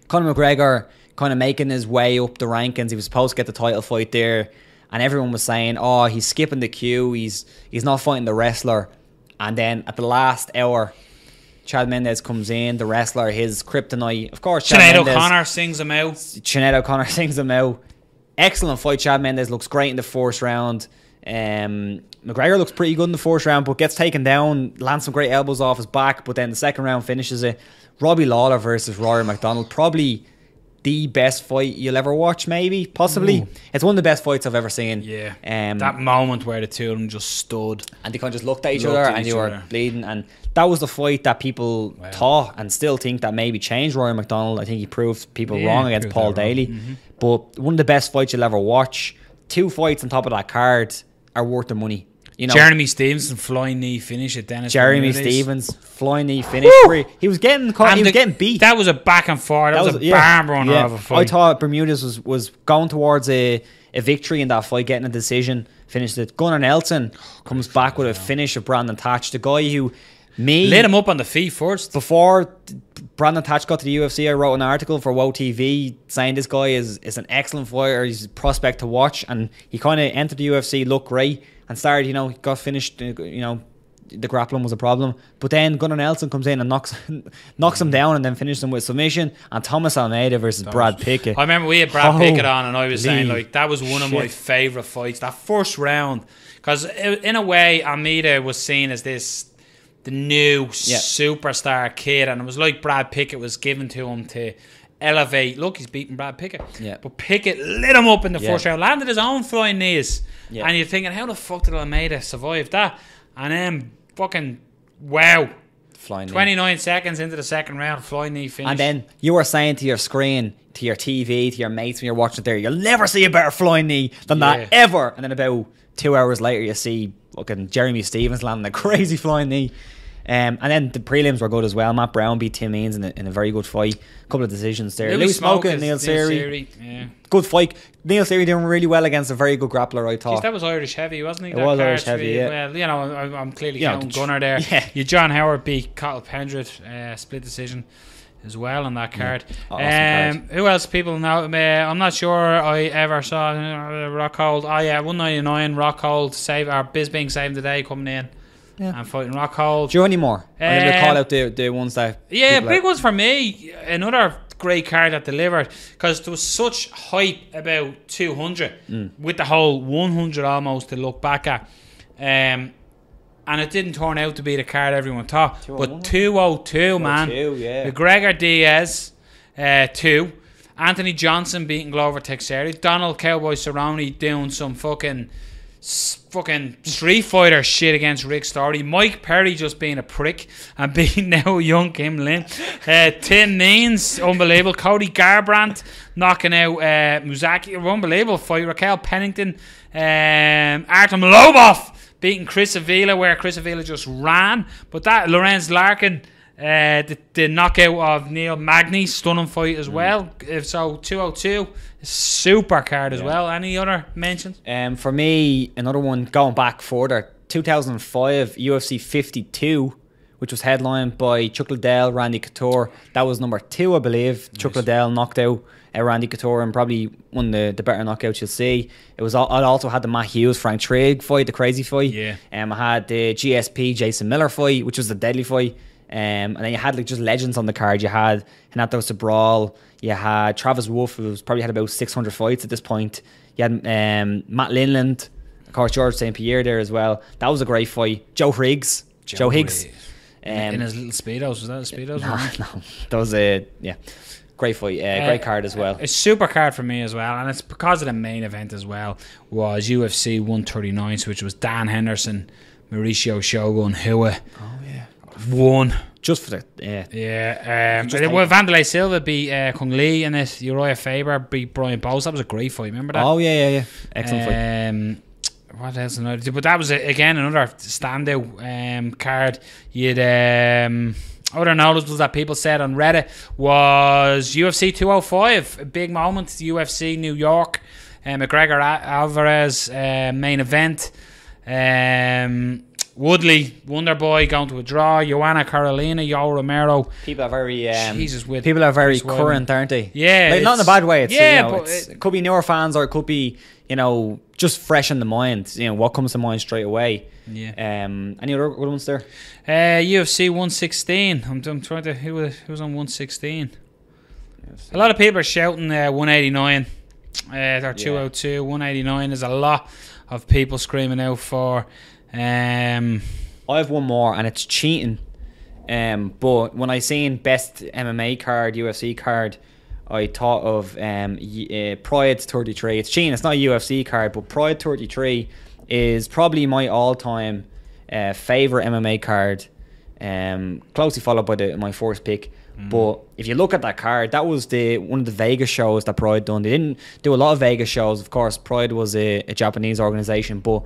Conor McGregor kind of making his way up the rankings. He was supposed to get the title fight there, and everyone was saying, oh, he's skipping the queue, he's not fighting the wrestler. And then at the last hour, Chad Mendes comes in, the wrestler, his kryptonite. Of course, Sinead O'Connor sings him out. Sinead O'Connor sings him out. Excellent fight. Chad Mendes looks great in the first round. McGregor looks pretty good in the first round, but gets taken down, lands some great elbows off his back, but then the second round finishes it. Robbie Lawler versus Rory McDonald, probably the best fight you'll ever watch, maybe, possibly. Ooh. It's one of the best fights I've ever seen. Yeah. That moment where the two of them just stood. And they kind of just looked at each other and you were bleeding. And that was the fight that people thought and still think that maybe changed Rory McDonald. I think he proved people wrong against Paul Daly. Mm-hmm. But one of the best fights you'll ever watch. 2 fights on top of that card are worth the money. You know, Jeremy Stevenson flying knee finish at Dennis. Jeremy Stevens flying knee finish. He was getting caught. He was getting beat. That was a back and forth. That was a barn burner of a fight. I thought Bermudez was going towards a victory in that fight, getting a decision, finished it. Gunnar Nelson comes back with a finish of Brandon Thatch, the guy who lit him up on the feet first. Before Brandon Thatch got to the UFC, I wrote an article for WOW TV saying this guy is an excellent fighter. He's a prospect to watch, and he kind of entered the UFC, looked great, and started, got finished, the grappling was a problem. But then Gunnar Nelson comes in and knocks him down and then finishes him with submission. And Thomas Almeida versus Brad Pickett. I remember we had Brad Pickett on, and I was saying, that was one of my favourite fights. That first round, because in a way, Almeida was seen as the new superstar kid, and it was like Brad Pickett was given to him to elevate. Look, he's beating Brad Pickett. Yeah. But Pickett lit him up in the first round, landed his own flying knees. Yeah. And you're thinking, how the fuck did Almeida survive that? And then fucking, wow. Flying 29 seconds into the second round, flying knee finish. And then you were saying to your screen, to your TV, to your mates when you're watching it there, you'll never see a better flying knee than that, ever. And then about 2 hours later, you see fucking Jeremy Stevens landing a crazy flying knee. And then the prelims were good as well. Matt Brown beat Tim Means in a very good fight. A couple of decisions there. Louis Smoke and Neil Seary. Yeah. Good fight. Neil Seary doing really well against a very good grappler, I thought. Jeez, that was Irish heavy, wasn't he? It was Irish heavy, yeah. Well, I'm clearly counting Gunnar there. Yeah. John Howard beat Cottle Pendred, split decision as well on that card. Yeah. Awesome card. Who else people know? I'm not sure I ever saw Rockhold. 199 Rockhold our Bisbing saving the day coming in. Yeah. And fighting Rockhold. Do you any more? I'm going to call out the ones that... Yeah, big ones for me. Another great card that delivered, because there was such hype about 200 with the whole 100 almost to look back at. And it didn't turn out to be the card everyone thought. But 202, man. 202, yeah. McGregor Diaz, 2. Anthony Johnson beating Glover Teixeira. Donald Cowboy Cerrone doing some fucking Street Fighter shit against Rick Story. Mike Perry just being a prick and beating now young Kim Lin. Tim Means, unbelievable. Cody Garbrandt knocking out Muzaki, unbelievable fight. Raquel Pennington, Artem Lobov beating Chris Avila, where Chris Avila just ran. But that Lorenz Larkin, the knockout of Neil Magny, stunning fight as well. So 202, super card as well. Any other mentions? For me, another one going back further, 2005 UFC 52, which was headlined by Chuck Liddell, Randy Couture. That was number 2, I believe. Nice. Chuck Liddell knocked out Randy Couture, and probably one of the better knockouts you'll see. I also had the Matt Hughes Frank Trigg fight, the crazy fight. Yeah. I had the GSP Jason Miller fight, which was a deadly fight. And then you had just legends on the card. You had Renato Sobral. You had Travis Wolff, who's probably had about 600 fights at this point. You had Matt Linland, of course, George St. Pierre there as well. That was a great fight. Joe Higgs. In his little Speedos. Was that a Speedos? No. That was a great fight. Great card as well. A super card for me as well. And it's because of the main event as well, was UFC 139, which was Dan Henderson, Mauricio Shogun Hua. Oh, yeah. Won. Just for the Well, Vanderlei Silva beat Kung Lee in it. Uriah Faber beat Brian Bowes. That was a great fight. Remember that? Oh yeah. Excellent fight. What else? But that was again another standout card. You'd other notables that people said on Reddit was UFC 205, a big moment. UFC New York, McGregor Alvarez main event. Woodley, Wonderboy going to a draw. Joanna Carolina, Yoel Romero. People are very people are very current, aren't they? Yeah, like, not in a bad way. It's, but it could be newer fans, or it could be just fresh in the mind. What comes to mind straight away. Yeah. Any other good ones there? UFC 116. I'm trying to who was on 116. A lot of people are shouting 189. Or 202. 189 is a lot of people screaming out for. I have one more, and it's cheating. But when I seen best MMA card, UFC card, I thought of Pride 33. It's cheating. It's not a UFC card, but Pride 33 is probably my all-time favorite MMA card. Closely followed by my first pick. But if you look at that card, that was one of the Vegas shows that Pride done. They didn't do a lot of Vegas shows. Of course, Pride was a Japanese organization, but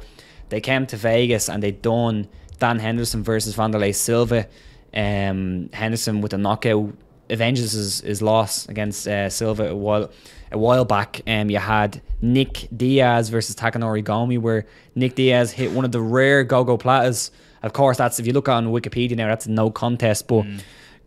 they came to Vegas and they done Dan Henderson versus Vanderlei Silva. Henderson with a knockout avenges his loss against Silva a while back. You had Nick Diaz versus Takanori Gomi, where Nick Diaz hit one of the rare go-go platas. Of course, that's, if you look on Wikipedia now, that's a no contest, but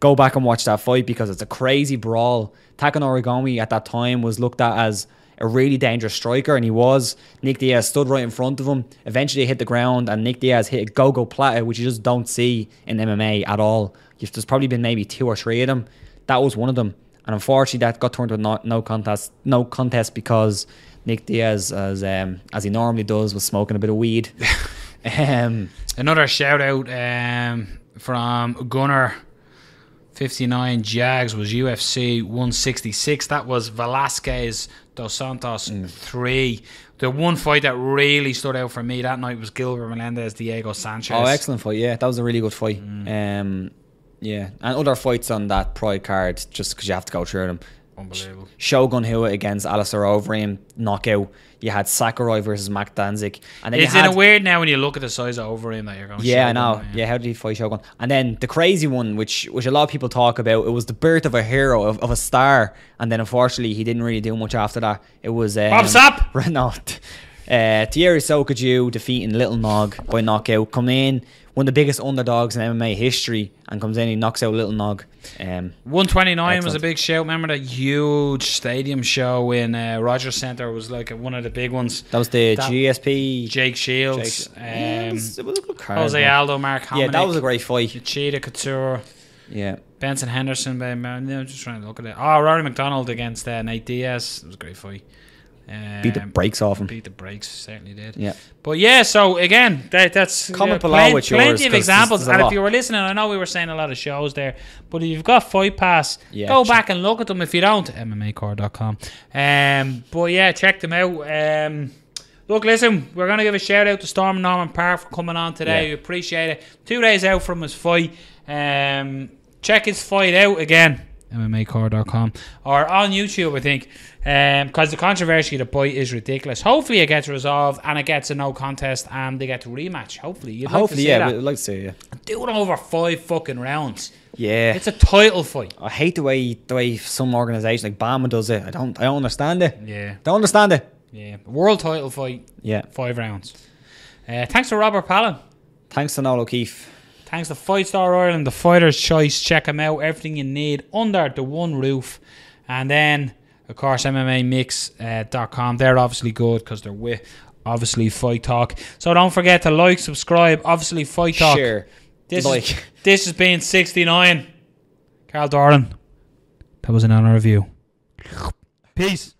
go back and watch that fight because it's a crazy brawl. Takanori Gomi at that time was looked at as a really dangerous striker, and he was. Nick Diaz stood right in front of him. Eventually hit the ground, and Nick Diaz hit a go-go plata, which you just don't see in MMA at all. There's probably been maybe 2 or 3 of them. That was one of them, and unfortunately that got turned to a no contest because Nick Diaz, as he normally does, was smoking a bit of weed. Another shout out from Gunnar 59 Jags was UFC 166. That was Velasquez dos Santos 3. The one fight that really stood out for me that night was Gilbert Melendez Diego Sanchez. Oh, excellent fight. Yeah, that was a really good fight. Yeah, and other fights on that Pride card, just because you have to go through them. Unbelievable. Shogun Hua against Alistair Overeem, knockout. You had Sakurai versus Mac Danzig. And then it's in a weird now when you look at the size of Overeem that you're going. Yeah, Shogun, I know. Yeah, how did he fight Shogun? And then the crazy one, which a lot of people talk about, it was the birth of a hero, of a star. And then unfortunately, he didn't really do much after that. It was Bob Sapp. No, Thierry Sokaju defeating Little Nog by knockout. Come in, one of the biggest underdogs in MMA history, and comes in and he knocks out Little Nog. 129 was a big show. Remember that huge stadium show in Rogers Centre? Was like one of the big ones. That was the GSP. Jake Shields. It was a good card. Jose Aldo, Mark Hominick. Yeah, that was a great fight. Cheetah Couture. Yeah. Benson Henderson. I'm just trying to look at it. Oh, Rory McDonald against Nate Diaz. It was a great fight. Beat the brakes off him. Beat the brakes, certainly did. Yeah. But yeah, so again, that's comment below with yours. Plenty of examples. And if you were listening, I know we were saying a lot of shows there, but if you've got Fight Pass, go back and look at them. If you don't, MMAcore.com. But yeah, check them out. Look, listen, we're going to give a shout out to Storm and Norman Parke for coming on today. We appreciate it. 2 days out from his fight. Check his fight out again. MMAcore.com or on YouTube, I think, because the controversy of the bite is ridiculous. Hopefully it gets resolved and it gets a no contest and they get to rematch. Hopefully, we'd like to see that. Do it over 5 fucking rounds. Yeah, it's a title fight. I hate the way some organisation like Bama does it. I don't understand it. Yeah, don't understand it. Yeah, world title fight. Yeah, 5 rounds. Thanks to Robert Palin. Thanks to Noel O'Keefe. Thanks to Fight Star Ireland, the Fighter's Choice. Check them out. Everything you need under the one roof. And then, of course, MMAmix.com. They're obviously good because they're with, obviously, Fight Talk. So don't forget to like, subscribe, obviously, Fight Talk. Share. This has been 69. Carl Doran. That was an honour of you. Peace.